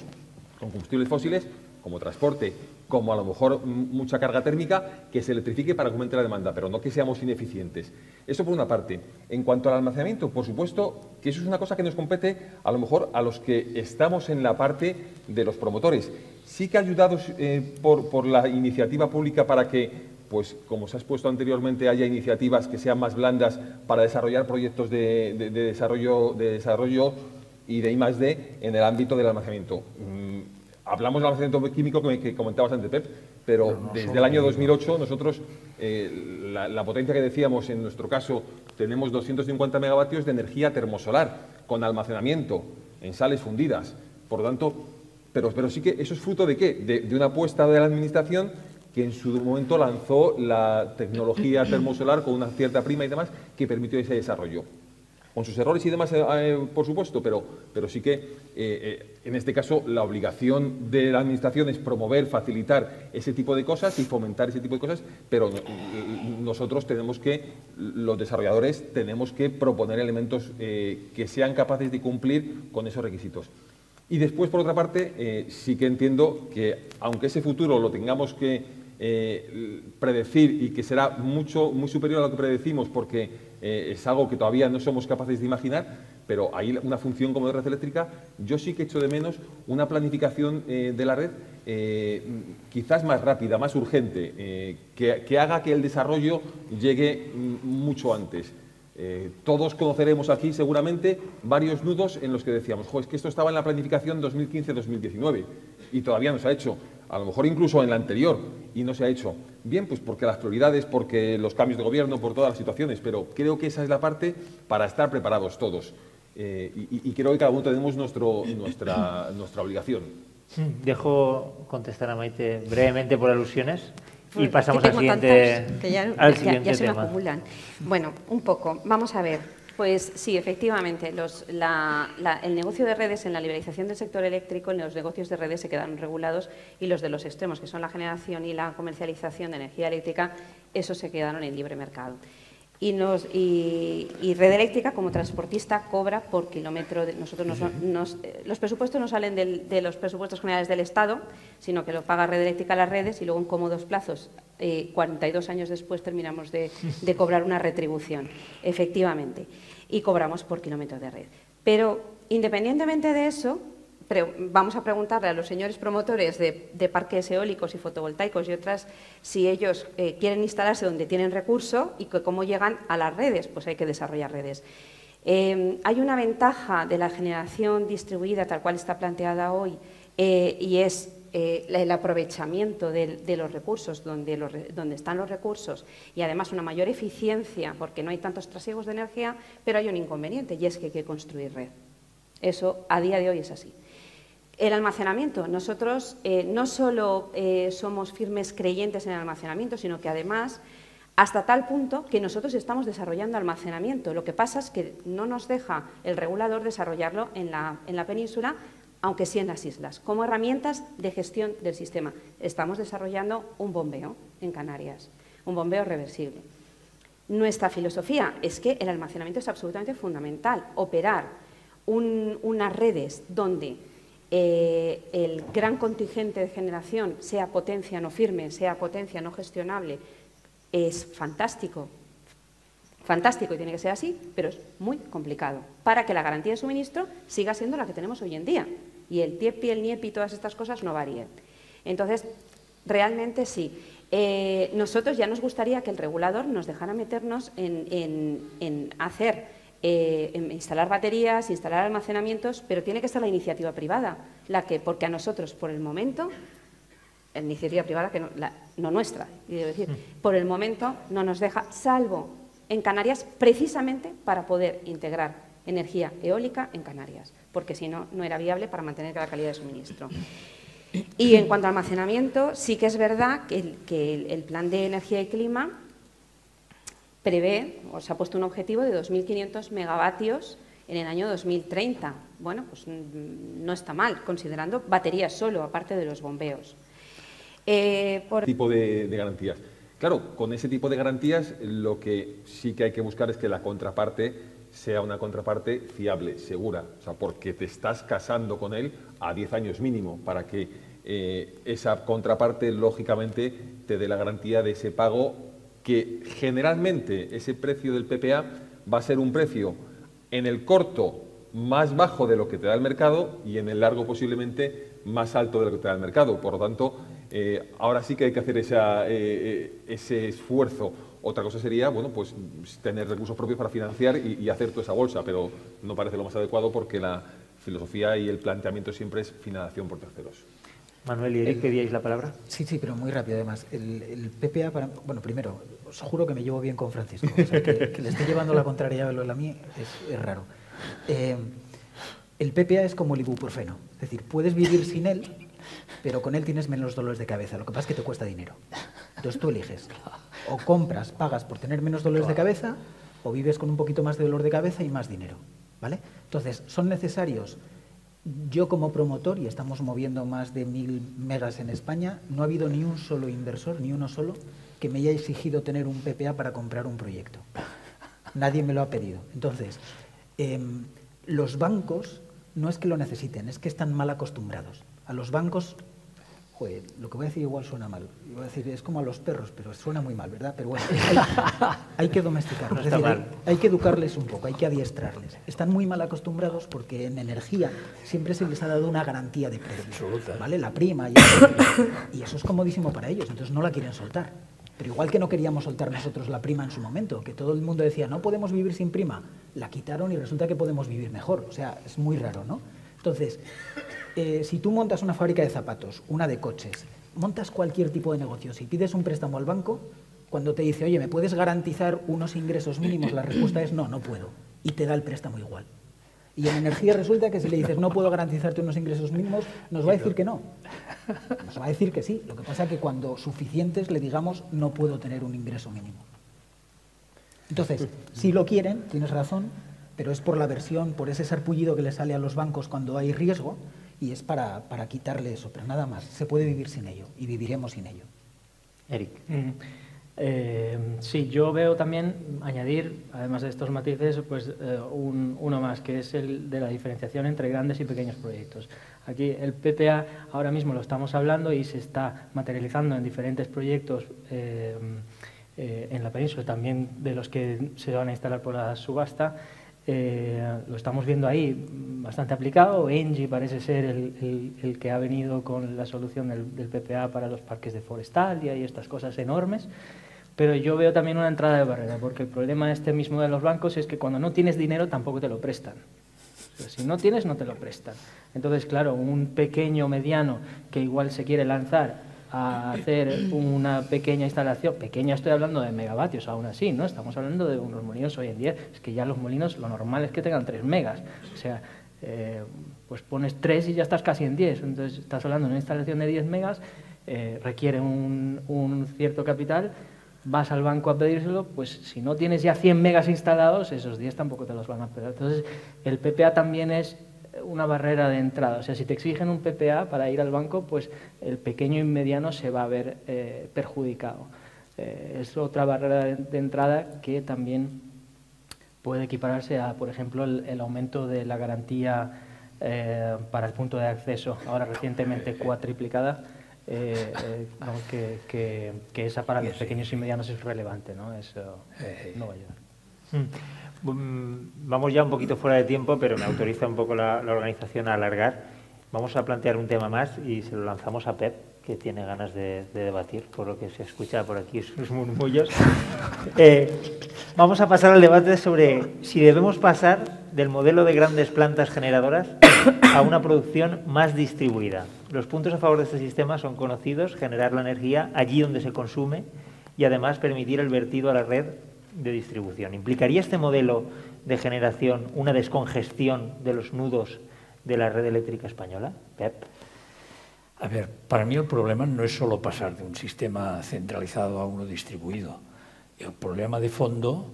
con combustibles fósiles, como transporte, como a lo mejor mucha carga térmica, que se electrifique para que aumente la demanda, pero no que seamos ineficientes. Eso por una parte. En cuanto al almacenamiento, por supuesto que eso es una cosa que nos compete a lo mejor a los que estamos en la parte de los promotores. Sí que ayudados por la iniciativa pública para que, pues como se ha expuesto anteriormente, haya iniciativas que sean más blandas para desarrollar proyectos de desarrollo y de I+D en el ámbito del almacenamiento. Hablamos del almacenamiento químico que comentabas antes, Pep, pero desde el año 2008 nosotros, la potencia que decíamos, en nuestro caso, tenemos 250 megavatios de energía termosolar con almacenamiento en sales fundidas. Por lo tanto, pero sí que eso es fruto de ¿qué? De una apuesta de la Administración que en su momento lanzó la tecnología termosolar con una cierta prima y demás que permitió ese desarrollo. Con sus errores y demás, por supuesto, pero sí que, en este caso, la obligación de la Administración es promover, facilitar ese tipo de cosas y fomentar ese tipo de cosas, pero nosotros tenemos que, los desarrolladores, tenemos que proponer elementos que sean capaces de cumplir con esos requisitos. Y después, por otra parte, sí que entiendo que, aunque ese futuro lo tengamos que predecir y que será muy superior a lo que predecimos porque es algo que todavía no somos capaces de imaginar, pero hay una función como de red eléctrica. Yo sí que echo de menos una planificación de la red quizás más rápida, más urgente, que haga que el desarrollo llegue mucho antes. Todos conoceremos aquí seguramente varios nudos en los que decíamos, es que esto estaba en la planificación 2015-2019 y todavía no se ha hecho. a lo mejor incluso en la anterior, y no se ha hecho. Bien, pues porque las prioridades, porque los cambios de gobierno, por todas las situaciones, pero creo que esa es la parte para estar preparados todos. Y creo que cada uno tenemos nuestra obligación. Dejo contestar a Maite brevemente por alusiones y pasamos que al siguiente, que ya siguiente se me tema. acumulan. Bueno, un poco. Vamos a ver. Pues sí, efectivamente, el negocio de redes en la liberalización del sector eléctrico, en los negocios de redes se quedaron regulados y los de los extremos, que son la generación y la comercialización de energía eléctrica, esos se quedaron en libre mercado. Y Red Eléctrica, como transportista, cobra por kilómetro. Los presupuestos no salen de los presupuestos generales del Estado, sino que lo paga Red Eléctrica a las redes y luego en cómodos plazos, 42 años después, terminamos de cobrar una retribución, efectivamente, y cobramos por kilómetro de red. Pero, independientemente de eso, vamos a preguntarle a los señores promotores de parques eólicos y fotovoltaicos y otras si ellos quieren instalarse donde tienen recurso y cómo llegan a las redes. Pues hay que desarrollar redes. Hay una ventaja de la generación distribuida tal cual está planteada hoy y es el aprovechamiento de los recursos donde están los recursos y además una mayor eficiencia porque no hay tantos trasiegos de energía, pero hay un inconveniente y es que hay que construir red. Eso a día de hoy es así. El almacenamiento. Nosotros no solo somos firmes creyentes en el almacenamiento, sino que además, hasta tal punto que nosotros estamos desarrollando almacenamiento. Lo que pasa es que no nos deja el regulador desarrollarlo en la península, aunque sí en las islas, como herramientas de gestión del sistema. Estamos desarrollando un bombeo en Canarias, un bombeo reversible. Nuestra filosofía es que el almacenamiento es absolutamente fundamental. Operar unas redes donde el gran contingente de generación, sea potencia no firme, sea potencia no gestionable, es fantástico. Fantástico y tiene que ser así, pero es muy complicado para que la garantía de suministro siga siendo la que tenemos hoy en día y el TIEPI, el NIEPI y todas estas cosas no varíen. Entonces, realmente sí. Nosotros ya nos gustaría que el regulador nos dejara meternos en hacer en instalar baterías, instalar almacenamientos, pero tiene que ser la iniciativa privada, porque a nosotros, por el momento, la iniciativa privada, que no nuestra, quiero decir, por el momento no nos deja, salvo en Canarias, precisamente para poder integrar energía eólica en Canarias, porque si no, no era viable para mantener la calidad de suministro. Y en cuanto a almacenamiento, sí que es verdad que el plan de energía y clima prevé, o se ha puesto un objetivo de 2.500 megavatios en el año 2030. Bueno, pues no está mal, considerando baterías solo, aparte de los bombeos. Tipo de garantías. Claro, con ese tipo de garantías lo que sí que hay que buscar es que la contraparte sea una contraparte fiable, segura, o sea, porque te estás casando con él a 10 años mínimo para que esa contraparte, lógicamente, te dé la garantía de ese pago que generalmente ese precio del PPA va a ser un precio en el corto más bajo de lo que te da el mercado y en el largo posiblemente más alto de lo que te da el mercado. Por lo tanto, ahora sí que hay que hacer ese esfuerzo. Otra cosa sería, bueno, pues tener recursos propios para financiar y hacer toda esa bolsa, pero no parece lo más adecuado porque la filosofía y el planteamiento siempre es financiación por terceros. Manuel y Eric, ¿pedíais la palabra? Sí, pero muy rápido además. El PPA, bueno, primero, os juro que me llevo bien con Francisco. O sea, que le esté llevando la contraria a lo de la mía es raro. El PPA es como el ibuprofeno. Es decir, puedes vivir sin él, pero con él tienes menos dolores de cabeza. Lo que pasa es que te cuesta dinero. Entonces tú eliges. O compras, pagas por tener menos dolores de cabeza, o vives con un poquito más de dolor de cabeza y más dinero. ¿Vale? Entonces, son necesarios. Yo como promotor, y estamos moviendo más de 1.000 megas en España, no ha habido ni un solo inversor, ni uno solo, que me haya exigido tener un PPA para comprar un proyecto. Nadie me lo ha pedido. Entonces, los bancos no es que lo necesiten, es que están mal acostumbrados. A los bancos, joder, lo que voy a decir igual suena mal. Voy a decir, es como a los perros, pero suena muy mal, ¿verdad? Pero bueno, hay que domesticarlos. Es decir, hay que educarles un poco, hay que adiestrarles. Están muy mal acostumbrados porque en energía siempre se les ha dado una garantía de precio, ¿vale? La prima y eso es comodísimo para ellos, entonces no la quieren soltar. Pero igual que no queríamos soltar nosotros la prima en su momento, que todo el mundo decía, no podemos vivir sin prima, la quitaron y resulta que podemos vivir mejor. O sea, es muy raro, ¿no? Entonces, si tú montas una fábrica de zapatos, una de coches, montas cualquier tipo de negocio, si pides un préstamo al banco, cuando te dice, oye, ¿me puedes garantizar unos ingresos mínimos? La respuesta es no, no puedo. Y te da el préstamo igual. Y en energía resulta que si le dices, no puedo garantizarte unos ingresos mínimos, nos va a decir que no. Nos va a decir que sí. Lo que pasa es que cuando suficientes le digamos, no puedo tener un ingreso mínimo. Entonces, si lo quieren, tienes razón, pero es por la versión, por ese sarpullido que le sale a los bancos cuando hay riesgo, y es para quitarle eso, pero nada más. Se puede vivir sin ello, y viviremos sin ello. Eric. Sí, yo veo también añadir, además de estos matices, pues uno más, que es el de la diferenciación entre grandes y pequeños proyectos. Aquí el PPA ahora mismo lo estamos hablando y se está materializando en diferentes proyectos en la península, también de los que se van a instalar por la subasta. Lo estamos viendo ahí bastante aplicado. Engie parece ser el que ha venido con la solución del PPA para los parques de Forestalia y estas cosas enormes. Pero yo veo también una entrada de barrera, porque el problema este mismo de los bancos es que cuando no tienes dinero tampoco te lo prestan. O sea, si no tienes, no te lo prestan. Entonces, claro, un pequeño mediano que igual se quiere lanzar a hacer una pequeña instalación, pequeña estoy hablando de megavatios aún así, ¿no? Estamos hablando de unos molinos hoy en día, es que ya los molinos lo normal es que tengan 3 megas, o sea, pues pones 3 y ya estás casi en 10, entonces estás hablando de una instalación de 10 megas, requiere un cierto capital, vas al banco a pedírselo, pues si no tienes ya 100 megas instalados, esos 10 tampoco te los van a pedir. Entonces, el PPA también es una barrera de entrada. O sea, si te exigen un PPA para ir al banco, pues el pequeño y mediano se va a ver perjudicado. Es otra barrera de entrada que también puede equipararse a, por ejemplo, el aumento de la garantía para el punto de acceso, ahora recientemente cuatriplicada, que esa para los pequeños y medianos es relevante, ¿no? Eso no va a ayudar. Vamos ya un poquito fuera de tiempo, pero me autoriza un poco la organización a alargar. Vamos a plantear un tema más y se lo lanzamos a Pep, que tiene ganas de debatir, por lo que se escucha por aquí sus murmullos. Vamos a pasar al debate sobre si debemos pasar del modelo de grandes plantas generadoras a una producción más distribuida. Los puntos a favor de este sistema son conocidos: generar la energía allí donde se consume y además permitir el vertido a la red de distribución. ¿Implicaría este modelo de generación una descongestión de los nudos de la red eléctrica española? Pep. A ver, para mí el problema no es solo pasar de un sistema centralizado a uno distribuido. El problema de fondo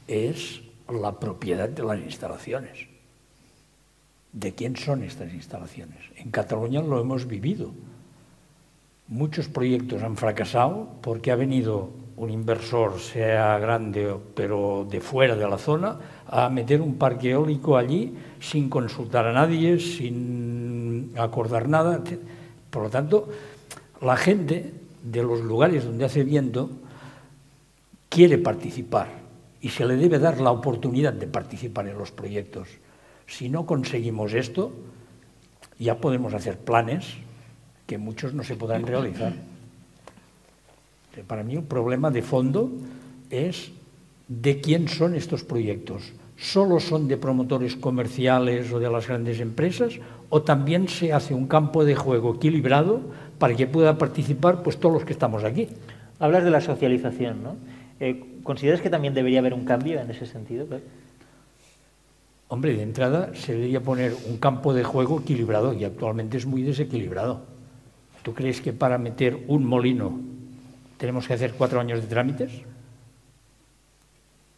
es la propiedad de las instalaciones. ¿De quién son estas instalaciones? En Cataluña lo hemos vivido. Muchos proyectos han fracasado porque ha venido un inversor, sea grande pero de fuera de la zona, a meter un parque eólico allí sin consultar a nadie, sin acordar nada, etc. Por lo tanto, la gente de los lugares donde hace viento quiere participar y se le debe dar la oportunidad de participar en los proyectos. Si no conseguimos esto, ya podemos hacer planes que muchos no se podrán realizar. Para mí el problema de fondo es de quién son estos proyectos. ¿Solo son de promotores comerciales o de las grandes empresas? ¿O también se hace un campo de juego equilibrado para que puedan participar pues, todos los que estamos aquí? Hablas de la socialización, ¿no? ¿Consideras que también debería haber un cambio en ese sentido, Pep? Hombre, de entrada se debería poner un campo de juego equilibrado y actualmente es muy desequilibrado. ¿Tú crees que para meter un molino tenemos que hacer 4 años de trámites?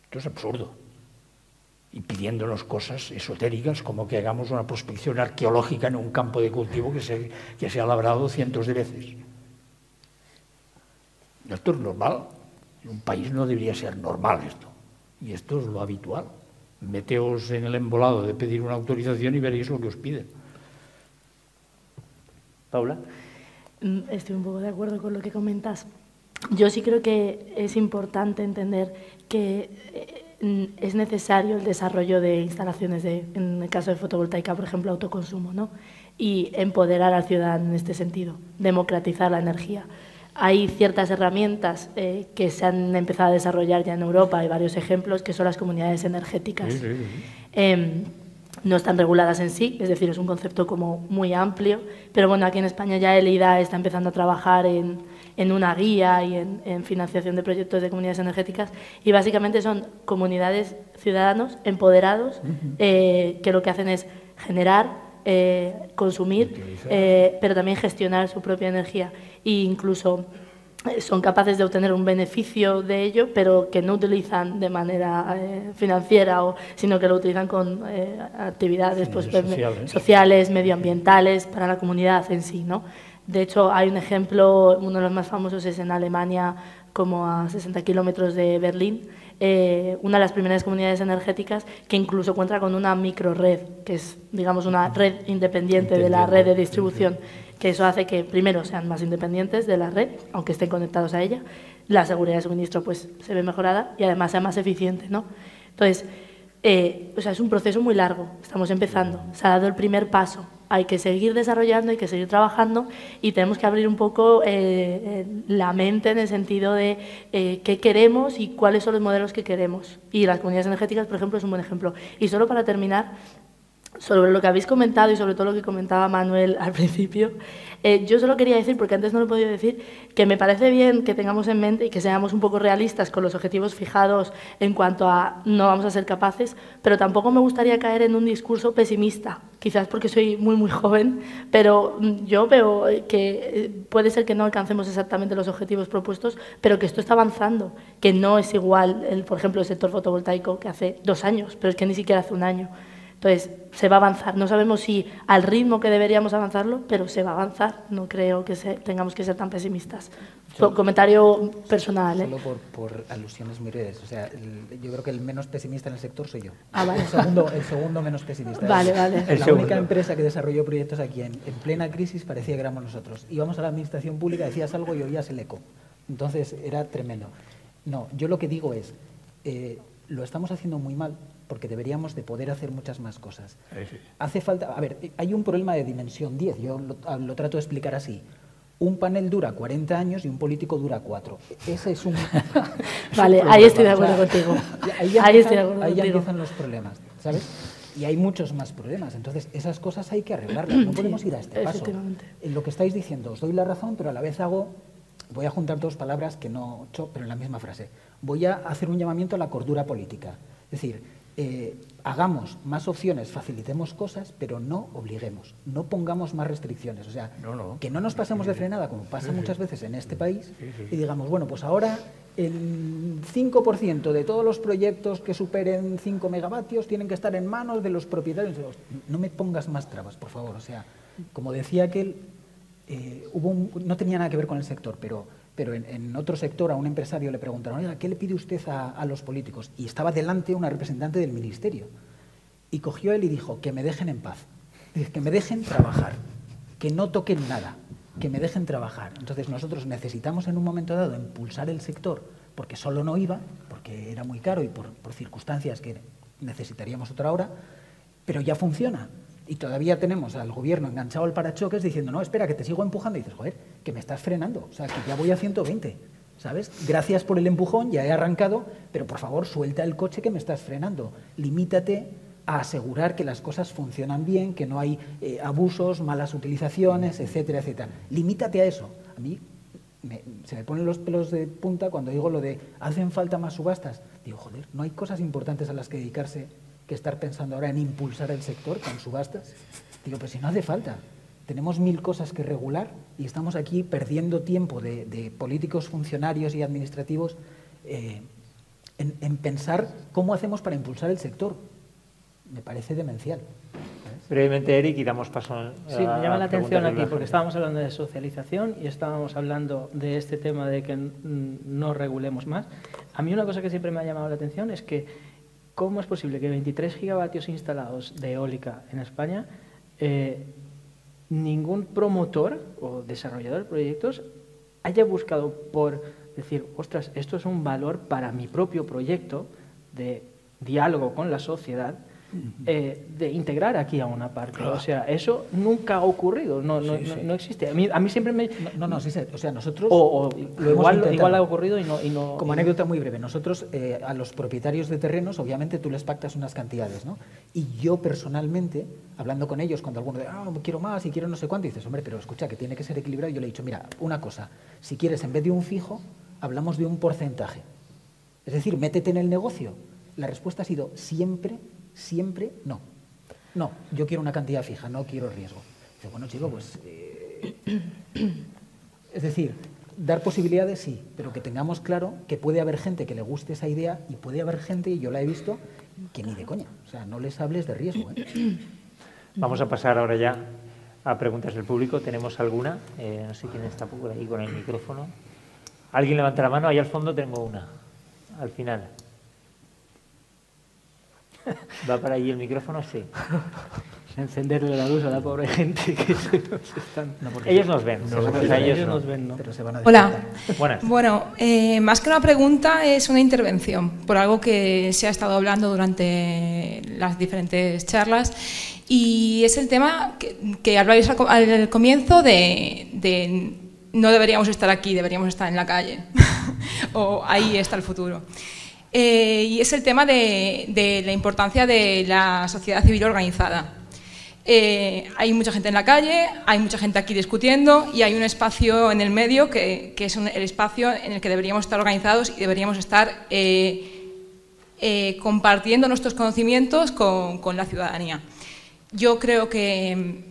Esto es absurdo. Y pidiéndonos cosas esotéricas como que hagamos una prospección arqueológica en un campo de cultivo que se ha labrado cientos de veces. Esto es normal. En un país no debería ser normal esto. Y esto es lo habitual. Meteos en el embolado de pedir una autorización y veréis lo que os piden. Paula. Estoy un poco de acuerdo con lo que comentas. Yo sí creo que es importante entender que es necesario el desarrollo de instalaciones, en el caso de fotovoltaica, por ejemplo, autoconsumo, ¿no? Y empoderar al ciudadano en este sentido, democratizar la energía. Hay ciertas herramientas que se han empezado a desarrollar ya en Europa, hay varios ejemplos, que son las comunidades energéticas. no están reguladas en sí, es decir, es un concepto como muy amplio, pero bueno, aquí en España ya el IDA está empezando a trabajar en una guía y en financiación de proyectos de comunidades energéticas, y básicamente son comunidades, ciudadanos empoderados, que lo que hacen es generar, consumir, pero también gestionar su propia energía, e incluso son capaces de obtener un beneficio de ello, pero que no utilizan de manera financiera, sino que lo utilizan con actividades sociales, medioambientales, para la comunidad en sí, ¿no? De hecho, hay un ejemplo, uno de los más famosos es en Alemania, como a 60 kilómetros de Berlín, una de las primeras comunidades energéticas que incluso cuenta con una microred, que es, digamos, una red independiente de la red de distribución, que eso hace que, primero, sean más independientes de la red, aunque estén conectados a ella, la seguridad de suministro pues se ve mejorada y además sea más eficiente, ¿no? Entonces, o sea, es un proceso muy largo, estamos empezando, se ha dado el primer paso, hay que seguir desarrollando, hay que seguir trabajando y tenemos que abrir un poco la mente en el sentido de qué queremos y cuáles son los modelos que queremos. Y las comunidades energéticas, por ejemplo, es un buen ejemplo. Y solo para terminar, sobre lo que habéis comentado y sobre todo lo que comentaba Manuel al principio, yo solo quería decir, porque antes no lo he podido decir, que me parece bien que tengamos en mente y que seamos un poco realistas con los objetivos fijados en cuanto a no vamos a ser capaces, pero tampoco me gustaría caer en un discurso pesimista, quizás porque soy muy joven, pero yo veo que puede ser que no alcancemos exactamente los objetivos propuestos, pero que esto está avanzando, que no es igual, por ejemplo, el sector fotovoltaico que hace 2 años, pero es que ni siquiera hace 1 año. Entonces, se va a avanzar. No sabemos si al ritmo que deberíamos avanzarlo, pero se va a avanzar. No creo que tengamos que ser tan pesimistas. Comentario personal. Solo por alusiones muy breves. O sea, yo creo que el menos pesimista en el sector soy yo. Ah, vale. El segundo menos pesimista. Vale. La única empresa que desarrolló proyectos aquí en plena crisis parecía que éramos nosotros. Íbamos a la administración pública, decías algo y oías el eco. Entonces, era tremendo. No, yo lo que digo es, lo estamos haciendo muy mal, porque deberíamos de poder hacer muchas más cosas. Hace falta, a ver, hay un problema de dimensión 10, yo lo trato de explicar así. Un panel dura 40 años y un político dura 4. Ese es un... Vale, ahí estoy de acuerdo contigo. Ahí ya empiezan los problemas, ¿sabes? Y hay muchos más problemas. Entonces, esas cosas hay que arreglarlas. No podemos ir a este paso. En lo que estáis diciendo, os doy la razón, pero a la vez voy a juntar 2 palabras que no, pero en la misma frase. Voy a hacer un llamamiento a la cordura política. Es decir, hagamos más opciones, facilitemos cosas, pero no obliguemos, no pongamos más restricciones. O sea, que no nos pasemos de frenada, como pasa muchas veces en este país, y digamos, bueno, pues ahora el 5% de todos los proyectos que superen 5 megavatios tienen que estar en manos de los propietarios. No me pongas más trabas, por favor. O sea, como decía aquel, no tenía nada que ver con el sector, pero en otro sector a un empresario le preguntaron, oiga, ¿qué le pide usted a los políticos? Y estaba delante una representante del ministerio. Y cogió él y dijo, que me dejen en paz, que me dejen trabajar, que no toquen nada, que me dejen trabajar. Entonces nosotros necesitamos en un momento dado impulsar el sector, porque solo no iba, porque era muy caro y por circunstancias que necesitaríamos otra hora, pero ya funciona. Y todavía tenemos al gobierno enganchado al parachoques diciendo, no, espera, que te sigo empujando. Y dices, joder, que me estás frenando, o sea, que ya voy a 120, ¿sabes? Gracias por el empujón, ya he arrancado, pero por favor, suelta el coche que me estás frenando. Limítate a asegurar que las cosas funcionan bien, que no hay abusos, malas utilizaciones, etcétera, etcétera. Limítate a eso. A mí se me ponen los pelos de punta cuando digo lo de, ¿hacen falta más subastas? Digo, joder, ¿no hay cosas importantes a las que dedicarse que estar pensando ahora en impulsar el sector con subastas? Digo, pues si no hace falta. Tenemos 1000 cosas que regular y estamos aquí perdiendo tiempo de políticos, funcionarios y administrativos en pensar cómo hacemos para impulsar el sector. Me parece demencial. ¿Sabes? Brevemente, Eric, y damos paso a... Sí, me llama la atención aquí, porque estábamos hablando de socialización y estábamos hablando de este tema de que no regulemos más. A mí una cosa que siempre me ha llamado la atención es que ¿cómo es posible que 23 gigavatios instalados de eólica en España, ningún promotor o desarrollador de proyectos haya buscado por decir, ostras, esto es un valor para mi propio proyecto de diálogo con la sociedad, de integrar aquí a una parte. O sea, eso nunca ha ocurrido, no existe. A mí siempre me... No, sí, o sea, nosotros... igual ha ocurrido y no... Como anécdota muy breve, nosotros a los propietarios de terrenos, obviamente tú les pactas unas cantidades, ¿no? Y yo personalmente, hablando con ellos, cuando alguno dice, quiero más y quiero no sé cuánto, y dices, hombre, pero escucha, que tiene que ser equilibrado, yo le he dicho, mira, una cosa, si quieres, en vez de un fijo, hablamos de un porcentaje. Es decir, métete en el negocio. La respuesta ha sido siempre no. No, yo quiero una cantidad fija, no quiero riesgo. Dice, bueno, chico, pues... Es decir, dar posibilidades sí, pero que tengamos claro que puede haber gente que le guste esa idea y puede haber gente, y yo la he visto, que ni de coña. O sea, no les hables de riesgo. Vamos a pasar ahora ya a preguntas del público. ¿Tenemos alguna? No sé quién está por ahí con el micrófono. ¿Alguien levanta la mano? Ahí al fondo tengo una. Al final. ¿Va para allí el micrófono? Sí. Encenderle la luz a la pobre gente que se nos están... Ellos nos ven. Ellos nos ven, ¿no? Pero se van a Hola. Buenas. Bueno, más que una pregunta es una intervención por algo que se ha estado hablando durante las diferentes charlas, y es el tema que hablabais al comienzo de no deberíamos estar aquí, deberíamos estar en la calle o ahí está el futuro. Y es el tema de la importancia de la sociedad civil organizada. Hay mucha gente en la calle, hay mucha gente aquí discutiendo y hay un espacio en el medio que es el espacio en el que deberíamos estar organizados y deberíamos estar compartiendo nuestros conocimientos con la ciudadanía. Yo creo que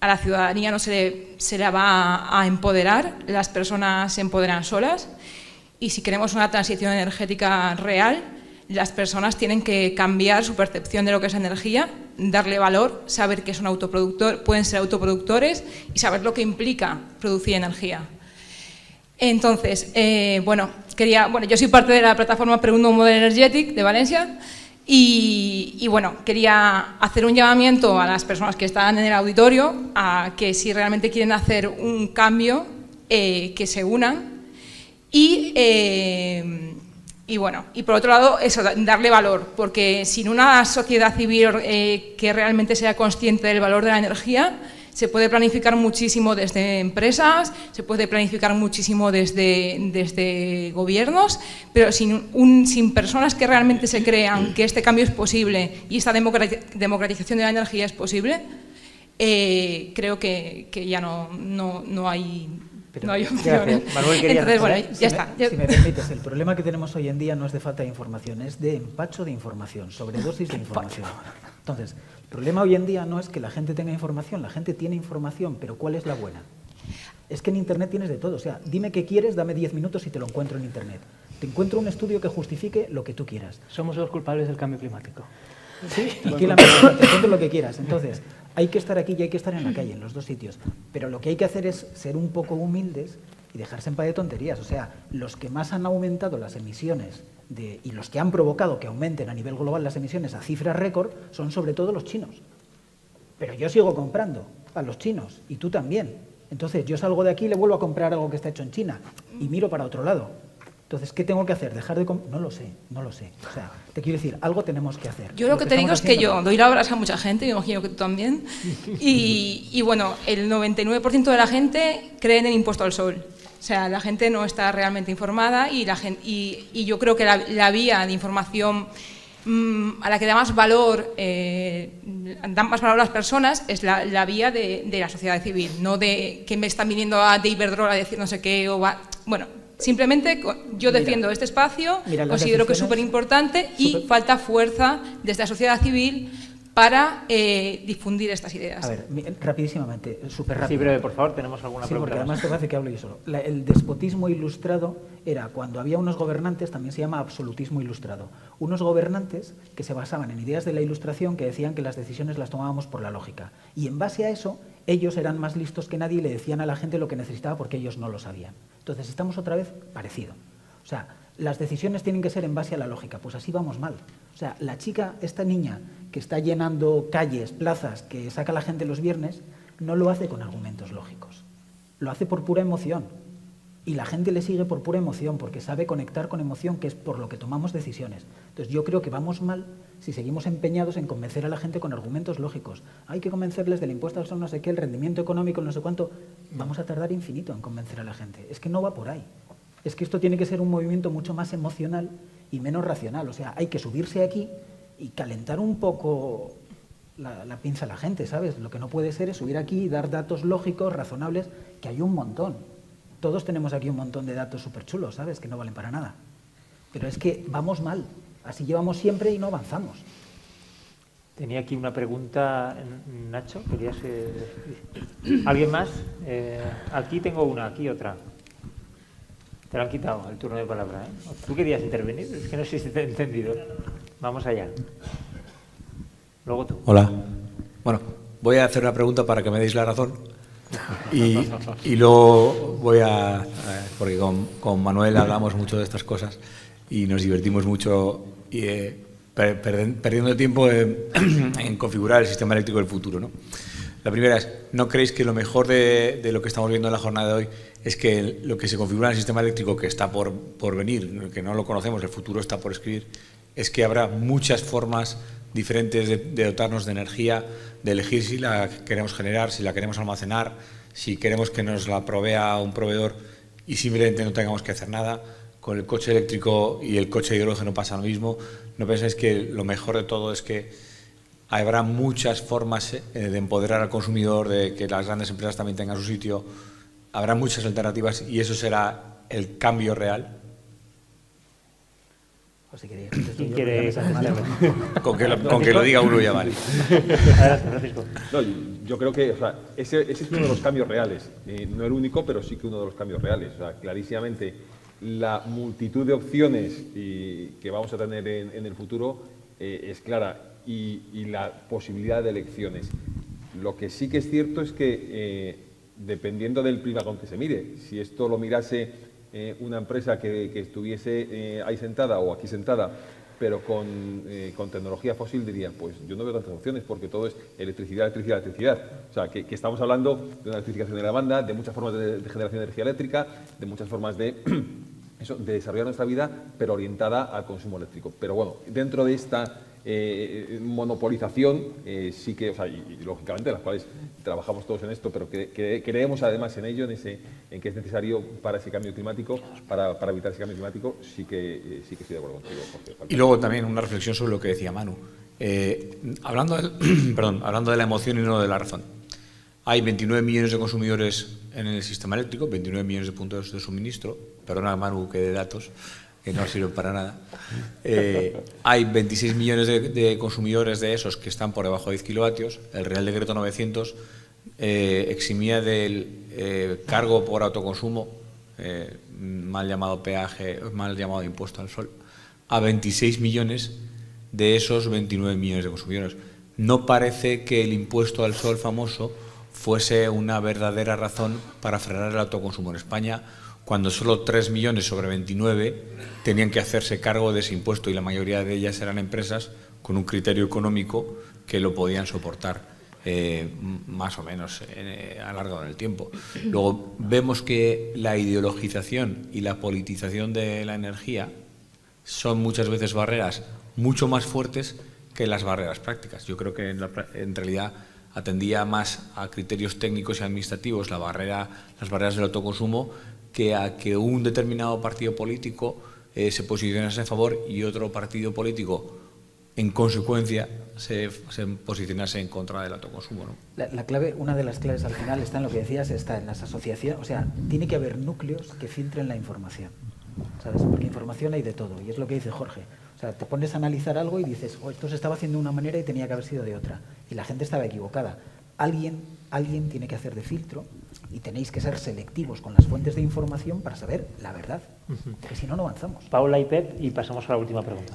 a la ciudadanía no se la va a empoderar, las personas se empoderan solas. Y si queremos una transición energética real, las personas tienen que cambiar su percepción de lo que es energía, darle valor, saber que es un autoproductor, pueden ser autoproductores y saber lo que implica producir energía. Entonces, yo soy parte de la plataforma Pregunto Model Energetic de Valencia y quería hacer un llamamiento a las personas que están en el auditorio a que si realmente quieren hacer un cambio, que se unan. Y por otro lado, eso, darle valor, porque sin una sociedad civil que realmente sea consciente del valor de la energía, se puede planificar muchísimo desde empresas, se puede planificar muchísimo desde gobiernos, pero sin personas que realmente se crean que este cambio es posible y esta democratización de la energía es posible, creo que ya no hay... Pero, no hay opción. Manuel, entonces, ya está. Si me permites, el problema que tenemos hoy en día no es de falta de información, es de empacho de información, sobredosis de información. Entonces, el problema hoy en día no es que la gente tenga información, la gente tiene información, pero ¿cuál es la buena? Es que en Internet tienes de todo, o sea, dime qué quieres, dame 10 minutos y te lo encuentro en Internet. Te encuentro un estudio que justifique lo que tú quieras. Somos los culpables del cambio climático. Sí, tranquilamente, te cuento lo que quieras. Entonces, hay que estar aquí y hay que estar en la calle, en los dos sitios. Pero lo que hay que hacer es ser un poco humildes y dejarse en paz de tonterías. O sea, los que más han aumentado las emisiones y los que han provocado que aumenten a nivel global las emisiones a cifras récord son sobre todo los chinos. Pero yo sigo comprando a los chinos y tú también. Entonces, yo salgo de aquí y le vuelvo a comprar algo que está hecho en China y miro para otro lado. Entonces, ¿qué tengo que hacer? ¿Dejar de comprar? No lo sé. O sea, te quiero decir, algo tenemos que hacer. Yo lo que te digo es que yo doy la brasa a mucha gente, me imagino que tú también, y bueno, el 99% de la gente cree en el impuesto al sol. O sea, la gente no está realmente informada y yo creo que la vía de información a la que dan más valor las personas es la vía de la sociedad civil, no de que me están viniendo de Iberdrola a decir no sé qué bueno. Simplemente yo defiendo este espacio, considero que es súper importante y falta fuerza desde la sociedad civil para difundir estas ideas. A ver, rapidísimamente, súper rápido. Sí, breve, por favor, tenemos alguna pregunta. Sí, porque además te parece que hablo yo solo. El despotismo ilustrado era cuando había unos gobernantes, también se llama absolutismo ilustrado. Unos gobernantes que se basaban en ideas de la ilustración que decían que las decisiones las tomábamos por la lógica. Y en base a eso, ellos eran más listos que nadie y le decían a la gente lo que necesitaba porque ellos no lo sabían. Entonces, estamos otra vez parecido. O sea, las decisiones tienen que ser en base a la lógica, pues así vamos mal. O sea, la chica, esta niña que está llenando calles, plazas, que saca a la gente los viernes, no lo hace con argumentos lógicos. Lo hace por pura emoción. Y la gente le sigue por pura emoción, porque sabe conectar con emoción, que es por lo que tomamos decisiones. Entonces yo creo que vamos mal si seguimos empeñados en convencer a la gente con argumentos lógicos. Hay que convencerles del impuesto al sol, no sé qué, el rendimiento económico, no sé cuánto. Vamos a tardar infinito en convencer a la gente. Es que no va por ahí. Es que esto tiene que ser un movimiento mucho más emocional y menos racional. O sea, hay que subirse aquí y calentar un poco la pinza a la gente, ¿sabes? Lo que no puede ser es subir aquí y dar datos lógicos, razonables, que hay un montón. Todos tenemos aquí un montón de datos súper chulos, ¿sabes? Que no valen para nada. Pero es que vamos mal. Así llevamos siempre y no avanzamos. Tenía aquí una pregunta, Nacho. ¿Querías alguien más? Aquí tengo una, aquí otra. Te lo han quitado el turno de palabra, ¿eh? ¿Tú querías intervenir? Es que no sé si te he entendido. Vamos allá. Luego tú. Hola. Bueno, voy a hacer una pregunta para que me deis la razón. Y luego voy a... Porque con Manuel hablamos mucho de estas cosas y nos divertimos mucho perdiendo tiempo en configurar el sistema eléctrico del futuro, ¿no? La primera es, ¿no creéis que lo mejor de lo que estamos viendo en la jornada de hoy es que lo que se configura en el sistema eléctrico que está por venir, que no lo conocemos, el futuro está por escribir, es que habrá muchas formas diferentes de dotarnos de energía, de elegir si la queremos generar, si la queremos almacenar, si queremos que nos la provea un proveedor y simplemente no tengamos que hacer nada? Con el coche eléctrico y el coche de hidrógeno pasa lo mismo. ¿No pensáis que lo mejor de todo es que habrá muchas formas de empoderar al consumidor, de que las grandes empresas también tengan su sitio? Habrá muchas alternativas y eso será el cambio real. O si queréis, ¿Quién quiere? Con que lo diga uno ya vale. Adelante, Francisco. No, yo creo que, o sea, ese es uno de los cambios reales. No el único, pero sí que uno de los cambios reales. O sea, clarísimamente, la multitud de opciones que vamos a tener en el futuro es clara y la posibilidad de elecciones. Lo que sí que es cierto es que, dependiendo del prisma con que se mire, si esto lo mirase una empresa que estuviese ahí sentada o aquí sentada, pero con tecnología fósil, diría, pues yo no veo tantas opciones porque todo es electricidad, electricidad, electricidad. O sea, que estamos hablando de una electrificación de la demanda, de muchas formas de generación de energía eléctrica, de muchas formas de desarrollar nuestra vida, pero orientada al consumo eléctrico. Pero bueno, dentro de esta monopolización, sí que, o sea, y lógicamente las cuales trabajamos todos en esto, pero que creemos además en ello, en que es necesario para ese cambio climático, para evitar ese cambio climático, sí que estoy de acuerdo contigo, Jorge. Y luego también una reflexión sobre lo que decía Manu. Hablando de la emoción y no de la razón. Hay 29 millones de consumidores en el sistema eléctrico, 29 millones de puntos de suministro. Perdona, Manu, que de datos que no sirven para nada. Hay 26 millones de consumidores de esos que están por debajo de 10 kilovatios. El Real Decreto 900 eximía del cargo por autoconsumo, mal llamado peaje, mal llamado impuesto al sol, a 26 millones de esos 29 millones de consumidores. No parece que el impuesto al sol famoso fuese una verdadera razón para frenar el autoconsumo en España, cuando solo 3 millones sobre 29 tenían que hacerse cargo de ese impuesto y la mayoría de ellas eran empresas con un criterio económico que lo podían soportar más o menos a lo largo del tiempo. Luego vemos que la ideologización y la politización de la energía son muchas veces barreras mucho más fuertes que las barreras prácticas. Yo creo que en realidad atendía más a criterios técnicos y administrativos las barreras del autoconsumo que a que un determinado partido político se posicionase a favor y otro partido político, en consecuencia, se posicionase en contra del autoconsumo, ¿no? La clave, una de las claves al final está en lo que decías, está en las asociaciones. O sea, tiene que haber núcleos que filtren la información, ¿sabes? Porque información hay de todo, y es lo que dice Jorge. O sea, te pones a analizar algo y dices, oh, esto se estaba haciendo de una manera y tenía que haber sido de otra. Y la gente estaba equivocada. Alguien tiene que hacer de filtro y tenéis que ser selectivos con las fuentes de información para saber la verdad, porque si no, no avanzamos. Paula y Pep, y pasamos a la última pregunta.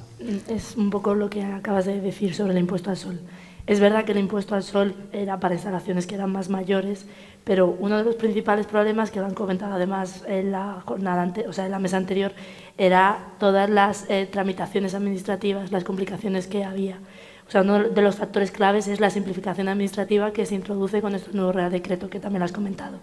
Es un poco lo que acabas de decir sobre el impuesto al sol. Es verdad que el impuesto al sol era para instalaciones que eran más mayores, pero uno de los principales problemas, que lo han comentado además en la jornada en la mesa anterior, era todas las tramitaciones administrativas, las complicaciones que había. O sea, uno de los factores claves es la simplificación administrativa que se introduce con este nuevo Real Decreto, que también lo has comentado.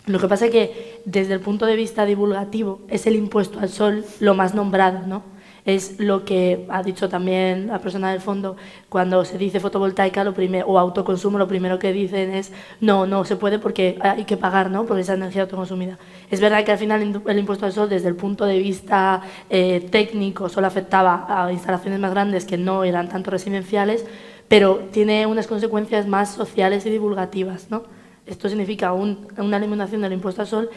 Lo que pasa es que desde el punto de vista divulgativo es el impuesto al sol lo más nombrado, ¿no? Es lo que ha dicho también la persona del fondo, cuando se dice fotovoltaica o autoconsumo, lo primero que dicen es no se puede porque hay que pagar, ¿no? Por esa energía autoconsumida. Es verdad que al final el impuesto al sol desde el punto de vista técnico solo afectaba a instalaciones más grandes que no eran tanto residenciales, pero tiene unas consecuencias más sociales y divulgativas, ¿no? Esto significa una eliminación del impuesto al sol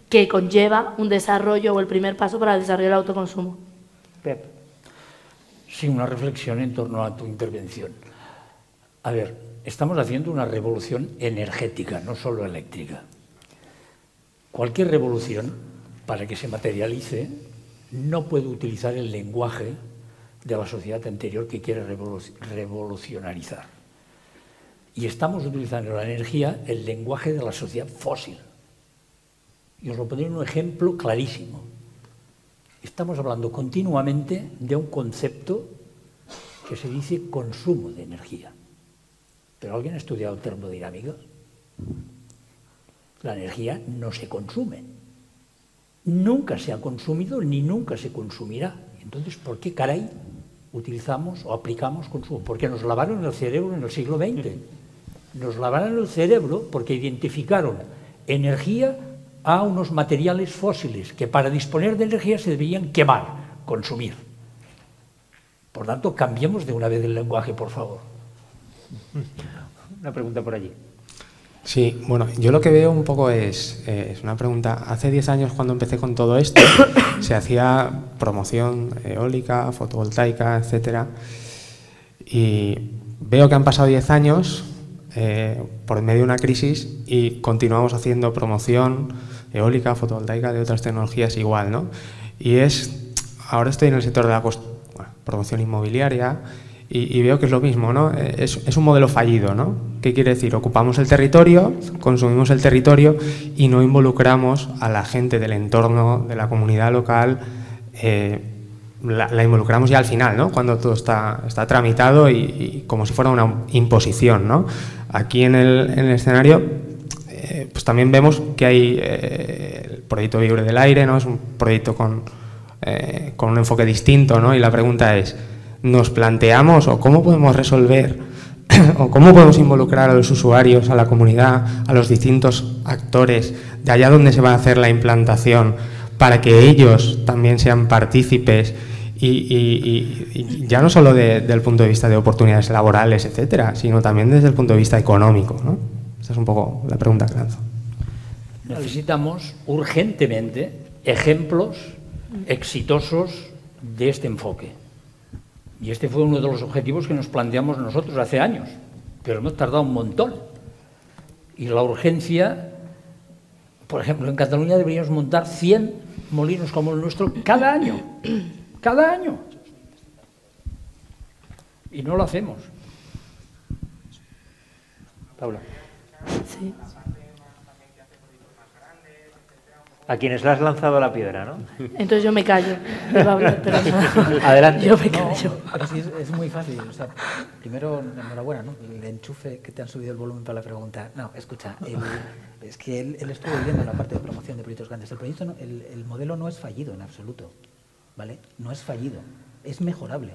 que conlleva un desarrollo o el primer paso para el desarrollo del autoconsumo. Pep. Sí, una reflexión en torno a tu intervención. A ver, estamos haciendo una revolución energética, no solo eléctrica. Cualquier revolución, para que se materialice, no puede utilizar el lenguaje de la sociedad anterior que quiere revolucionarizar. Y estamos utilizando la energía, el lenguaje de la sociedad fósil. Y os lo pondré en un ejemplo clarísimo. Estamos hablando continuamente de un concepto que se dice consumo de energía. ¿Pero alguien ha estudiado termodinámica? La energía no se consume. Nunca se ha consumido ni nunca se consumirá. Entonces, ¿por qué caray utilizamos o aplicamos consumo? Porque nos lavaron el cerebro en el siglo XX. Nos lavaron el cerebro porque identificaron energía a unos materiales fósiles que para disponer de energía se debían quemar, consumir. Por tanto, cambiemos de una vez el lenguaje, por favor. Una pregunta por allí. Sí, bueno, yo lo que veo un poco es una pregunta. Hace 10 años, cuando empecé con todo esto, se hacía promoción eólica, fotovoltaica, etcétera. Y veo que han pasado 10 años por medio de una crisis y continuamos haciendo promoción eólica, fotovoltaica, de otras tecnologías igual, ¿no? Y ahora estoy en el sector de la promoción inmobiliaria y veo que es lo mismo, ¿no? Es un modelo fallido, ¿no? ¿Qué quiere decir? Ocupamos el territorio, consumimos el territorio y no involucramos a la gente del entorno, de la comunidad local, la involucramos ya al final, ¿no? Cuando todo está tramitado y como si fuera una imposición, ¿no? Aquí en el escenario pues también vemos que hay el proyecto Viure del Aire, ¿no? Es un proyecto con un enfoque distinto, ¿no? Y la pregunta es, ¿nos planteamos o cómo podemos resolver o cómo podemos involucrar a los usuarios, a la comunidad, a los distintos actores de allá donde se va a hacer la implantación para que ellos también sean partícipes y ya no solo del punto de vista de oportunidades laborales, etcétera, sino también desde el punto de vista económico, ¿no? Esa es un poco la pregunta que lanzo. Necesitamos urgentemente ejemplos exitosos de este enfoque. Y este fue uno de los objetivos que nos planteamos nosotros hace años, pero hemos tardado un montón. Y la urgencia, por ejemplo, en Cataluña deberíamos montar 100 molinos como el nuestro cada año. Cada año. Y no lo hacemos. Paula. Sí. A quienes le has lanzado la piedra, ¿no? Entonces yo me callo. Iba a hablar, pero no. Adelante. Yo me callo. Pero sí, es muy fácil. O sea, primero, enhorabuena, ¿no? El enchufe que te han subido el volumen para la pregunta. No, escucha, es que él estuvo viendo la parte de promoción de proyectos grandes. El proyecto, el modelo no es fallido en absoluto, ¿vale? No es fallido, es mejorable.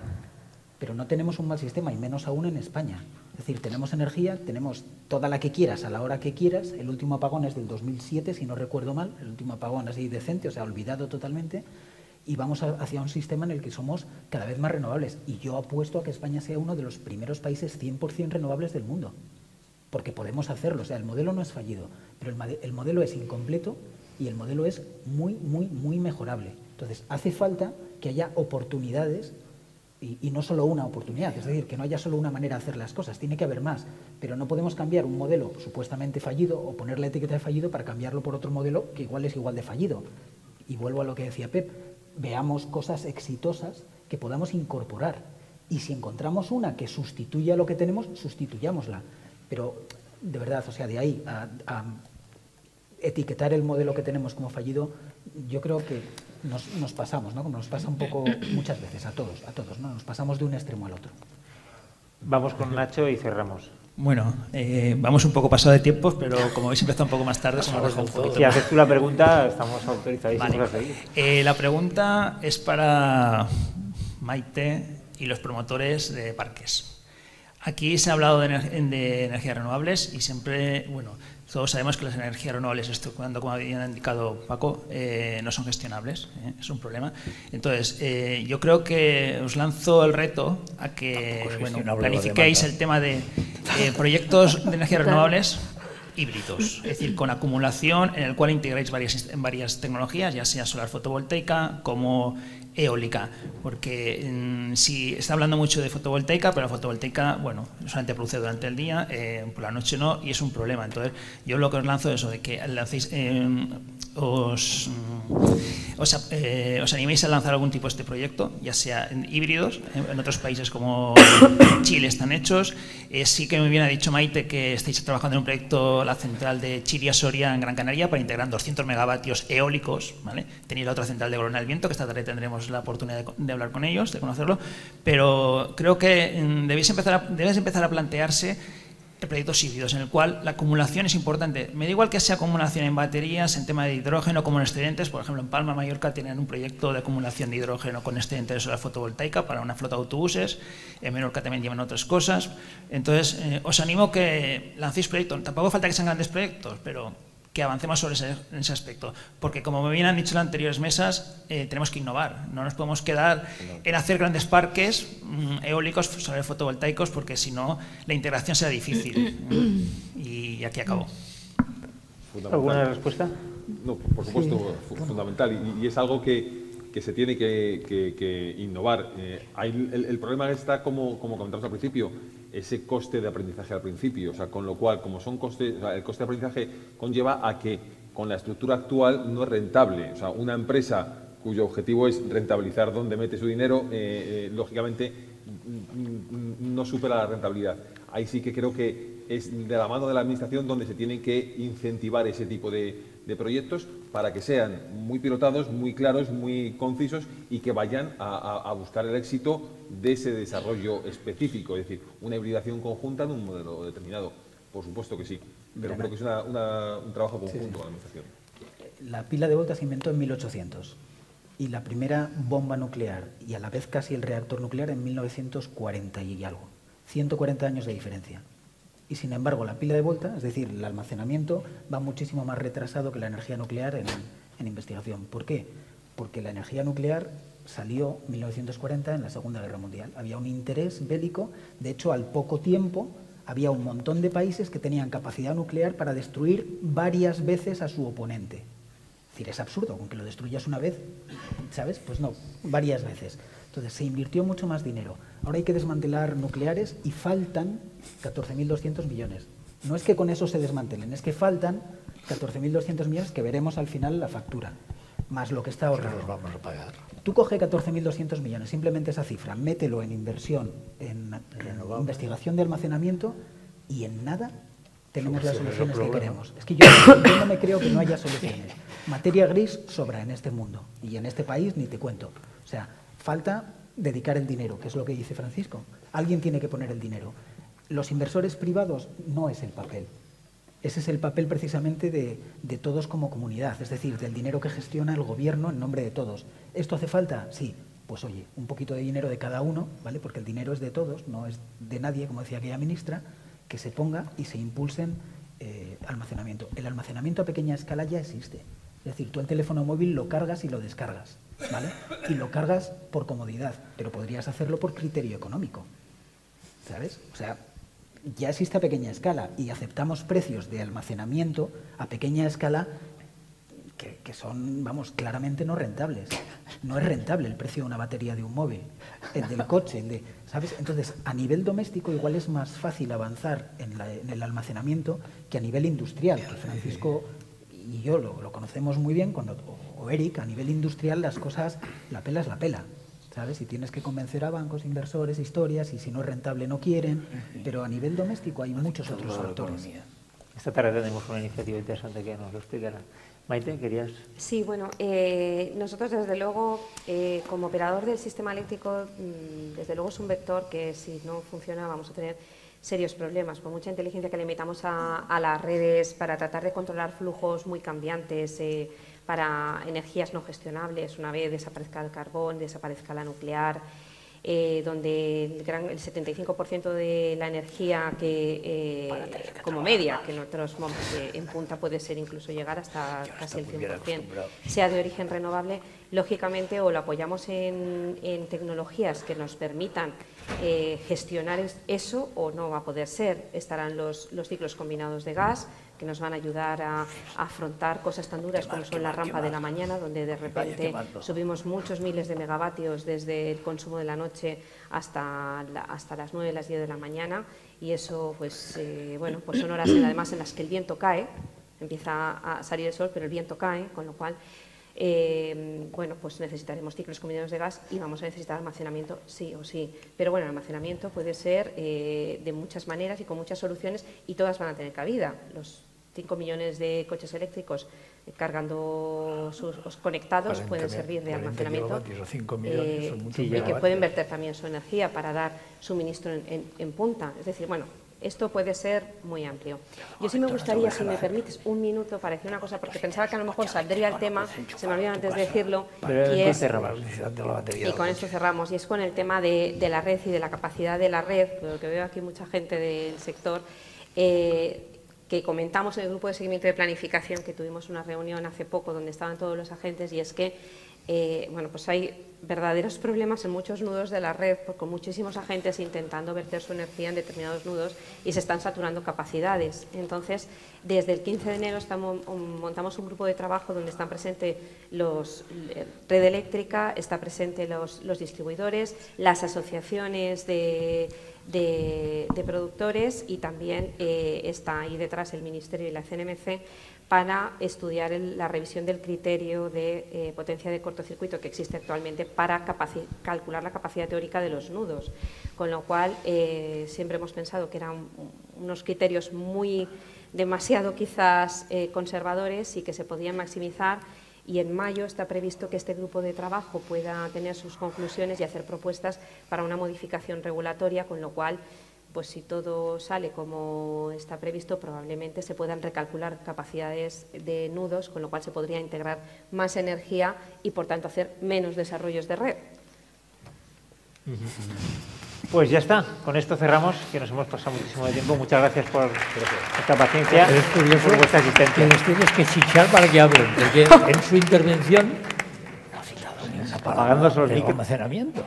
Pero no tenemos un mal sistema, y menos aún en España. Es decir, tenemos energía, tenemos toda la que quieras, a la hora que quieras. El último apagón es del 2007, si no recuerdo mal, el último apagón así decente, o sea, olvidado totalmente, y vamos hacia un sistema en el que somos cada vez más renovables. Y yo apuesto a que España sea uno de los primeros países 100% renovables del mundo, porque podemos hacerlo. O sea, el modelo no es fallido, pero el modelo es incompleto y el modelo es muy, muy, muy mejorable. Entonces, hace falta que haya oportunidades. Y no solo una oportunidad, es decir, que no haya solo una manera de hacer las cosas, tiene que haber más, pero no podemos cambiar un modelo supuestamente fallido o poner la etiqueta de fallido para cambiarlo por otro modelo que igual es igual de fallido. Y vuelvo a lo que decía Pep, veamos cosas exitosas que podamos incorporar, y si encontramos una que sustituya lo que tenemos, sustituyámosla. Pero, de verdad, o sea, de ahí a etiquetar el modelo que tenemos como fallido, yo creo que nos pasamos, ¿no? Como nos pasa un poco muchas veces, a todos, ¿no? Nos pasamos de un extremo al otro. Vamos con Nacho y cerramos. Bueno, vamos un poco pasado de tiempos, pero como habéis empezado un poco más tarde, se me ha dejado un poquito. Si haces tú la pregunta, estamos autorizadísimos a seguir. La pregunta es para Maite y los promotores de parques. Aquí se ha hablado de energías renovables y siempre, bueno, todos sabemos que las energías renovables, como había indicado Paco, no son gestionables, es un problema. Entonces, yo creo que os lanzo el reto a que planifiquéis el tema de proyectos de energías renovables híbridos, es decir, con acumulación en el cual integráis varias tecnologías, ya sea solar fotovoltaica como eólica, porque si está hablando mucho de fotovoltaica, pero la fotovoltaica, bueno, solamente produce durante el día, por la noche no, y es un problema. Entonces, yo lo que os lanzo es eso, de que lancéis, os animéis a lanzar algún tipo de este proyecto, ya sea en híbridos, en otros países como Chile están hechos. Sí que me bien ha dicho Maite que estáis trabajando en un proyecto, la central de Chiria-Soria en Gran Canaria, para integrar 200 megavatios eólicos, ¿vale? Tenéis la otra central de Corona del Viento, que esta tarde tendremos la oportunidad de hablar con ellos, de conocerlo, pero creo que debéis empezar a plantearse proyectos híbridos en el cual la acumulación es importante. Me da igual que sea acumulación en baterías, en tema de hidrógeno, como en excedentes. Por ejemplo, en Palma, Mallorca, tienen un proyecto de acumulación de hidrógeno con excedentes de solar fotovoltaica para una flota de autobuses. En Menorca también llevan otras cosas. Entonces, os animo que lancéis proyectos. Tampoco falta que sean grandes proyectos, pero que avancemos sobre ese aspecto. Porque, como me bien han dicho en las anteriores mesas, tenemos que innovar. No nos podemos quedar en hacer grandes parques eólicos sobre fotovoltaicos, porque si no, la integración será difícil. Y aquí acabo. ¿Alguna respuesta? No, por supuesto, sí. Fundamental. Y es algo que se tiene que innovar. El problema está, como comentamos al principio, ese coste de aprendizaje al principio, o sea, con lo cual, como son costes, o sea, el coste de aprendizaje conlleva a que con la estructura actual no es rentable. O sea, una empresa cuyo objetivo es rentabilizar dónde mete su dinero, lógicamente no supera la rentabilidad. Ahí sí que creo que es de la mano de la administración donde se tienen que incentivar ese tipo de proyectos para que sean muy pilotados, muy claros, muy concisos y que vayan a buscar el éxito de ese desarrollo específico, es decir, una hibridación conjunta de un modelo determinado. Por supuesto que sí, pero creo que es un trabajo conjunto con la administración. La pila de volta se inventó en 1800 y la primera bomba nuclear y a la vez casi el reactor nuclear en 1940 y algo. 140 años de diferencia. Y sin embargo, la pila de volta, es decir, el almacenamiento, va muchísimo más retrasado que la energía nuclear en investigación. ¿Por qué? Porque la energía nuclear salió en 1940 en la Segunda Guerra Mundial. Había un interés bélico, de hecho, al poco tiempo había un montón de países que tenían capacidad nuclear para destruir varias veces a su oponente. Es decir, es absurdo, con que lo destruyas una vez, ¿sabes? Pues no, varias veces. Entonces, se invirtió mucho más dinero. Ahora hay que desmantelar nucleares y faltan 14.200 millones. No es que con eso se desmantelen, es que faltan 14.200 millones que veremos al final la factura, más lo que está ahorrado. Los vamos a pagar. Tú coge 14.200 millones, simplemente esa cifra, mételo en inversión, en investigación de almacenamiento y en nada tenemos las soluciones que queremos. Es que yo no me creo que no haya soluciones. Materia gris sobra en este mundo y en este país ni te cuento. O sea, falta dedicar el dinero, que es lo que dice Francisco. Alguien tiene que poner el dinero. Los inversores privados no es el papel. Ese es el papel precisamente de todos como comunidad, es decir, del dinero que gestiona el gobierno en nombre de todos. ¿Esto hace falta? Sí. Pues oye, un poquito de dinero de cada uno, ¿vale? Porque el dinero es de todos, no es de nadie, como decía aquella ministra, que se ponga y se impulsen almacenamiento. El almacenamiento a pequeña escala ya existe. Es decir, tú el teléfono móvil lo cargas y lo descargas, ¿vale? Y lo cargas por comodidad, pero podrías hacerlo por criterio económico, ¿sabes? O sea, ya existe a pequeña escala y aceptamos precios de almacenamiento a pequeña escala que son, vamos, claramente no rentables. No es rentable el precio de una batería de un móvil, el del coche, ¿sabes? Entonces, a nivel doméstico igual es más fácil avanzar en el almacenamiento que a nivel industrial. Que Francisco y yo lo conocemos muy bien, o Eric, a nivel industrial las cosas, la pela es la pela, ¿sabes? Si tienes que convencer a bancos, inversores, historias, y si no es rentable no quieren, pero a nivel doméstico hay muchos otros factores. Esta tarde tenemos una iniciativa interesante que nos lo explicará. Maite, ¿querías? Sí, bueno, nosotros desde luego, como operador del sistema eléctrico, desde luego es un vector que si no funciona vamos a tener serios problemas. Por mucha inteligencia que le metamos a las redes para tratar de controlar flujos muy cambiantes, para energías no gestionables, una vez desaparezca el carbón, desaparezca la nuclear, donde el 75% de la energía como media, que en otros en punta puede ser incluso llegar hasta casi el 100%, sea de origen renovable, lógicamente o lo apoyamos en tecnologías que nos permitan gestionar eso, o no va a poder ser. Estarán los ciclos combinados de gas, que nos van a ayudar a afrontar cosas tan duras como son la rampa de la mañana, donde de repente subimos muchos miles de megavatios desde el consumo de la noche hasta las 9, las 10 de la mañana, y eso pues bueno, pues son horas además en las que el viento cae, empieza a salir el sol pero el viento cae, con lo cual bueno, pues necesitaremos ciclos combinados de gas y vamos a necesitar almacenamiento sí o sí. Pero bueno, el almacenamiento puede ser de muchas maneras y con muchas soluciones, y todas van a tener cabida. Los 5 millones de coches eléctricos cargando sus conectados pueden servir de almacenamiento, 5 millones, son muchos y que pueden verter también su energía para dar suministro en punta. Es decir, bueno, esto puede ser muy amplio. Yo sí me gustaría, si me permites, un minuto para decir una cosa, porque pensaba que a lo mejor saldría el tema, se me olvidó antes de decirlo, y con esto cerramos, y es con el tema de la red y de la capacidad de la red, porque veo aquí mucha gente del sector, que comentamos en el grupo de seguimiento de planificación, que tuvimos una reunión hace poco donde estaban todos los agentes, y es que bueno, pues hay verdaderos problemas en muchos nudos de la red, con muchísimos agentes intentando verter su energía en determinados nudos y se están saturando capacidades. Entonces, desde el 15 de enero montamos un grupo de trabajo donde están presentes Red Eléctrica, está presente los distribuidores, las asociaciones de productores, y también está ahí detrás el Ministerio y la CNMC para estudiar la revisión del criterio de potencia de cortocircuito que existe actualmente para calcular la capacidad teórica de los nudos, con lo cual siempre hemos pensado que eran unos criterios demasiado quizás conservadores y que se podían maximizar, y en mayo está previsto que este grupo de trabajo pueda tener sus conclusiones y hacer propuestas para una modificación regulatoria, con lo cual, pues si todo sale como está previsto, probablemente se puedan recalcular capacidades de nudos, con lo cual se podría integrar más energía y, por tanto, hacer menos desarrollos de red. Pues ya está, con esto cerramos, que nos hemos pasado muchísimo de tiempo. Muchas gracias por esta paciencia y por vuestra asistencia. Que les tienes que chichar para que hablen, porque en su intervención no ha citado ni una palabra de almacenamiento.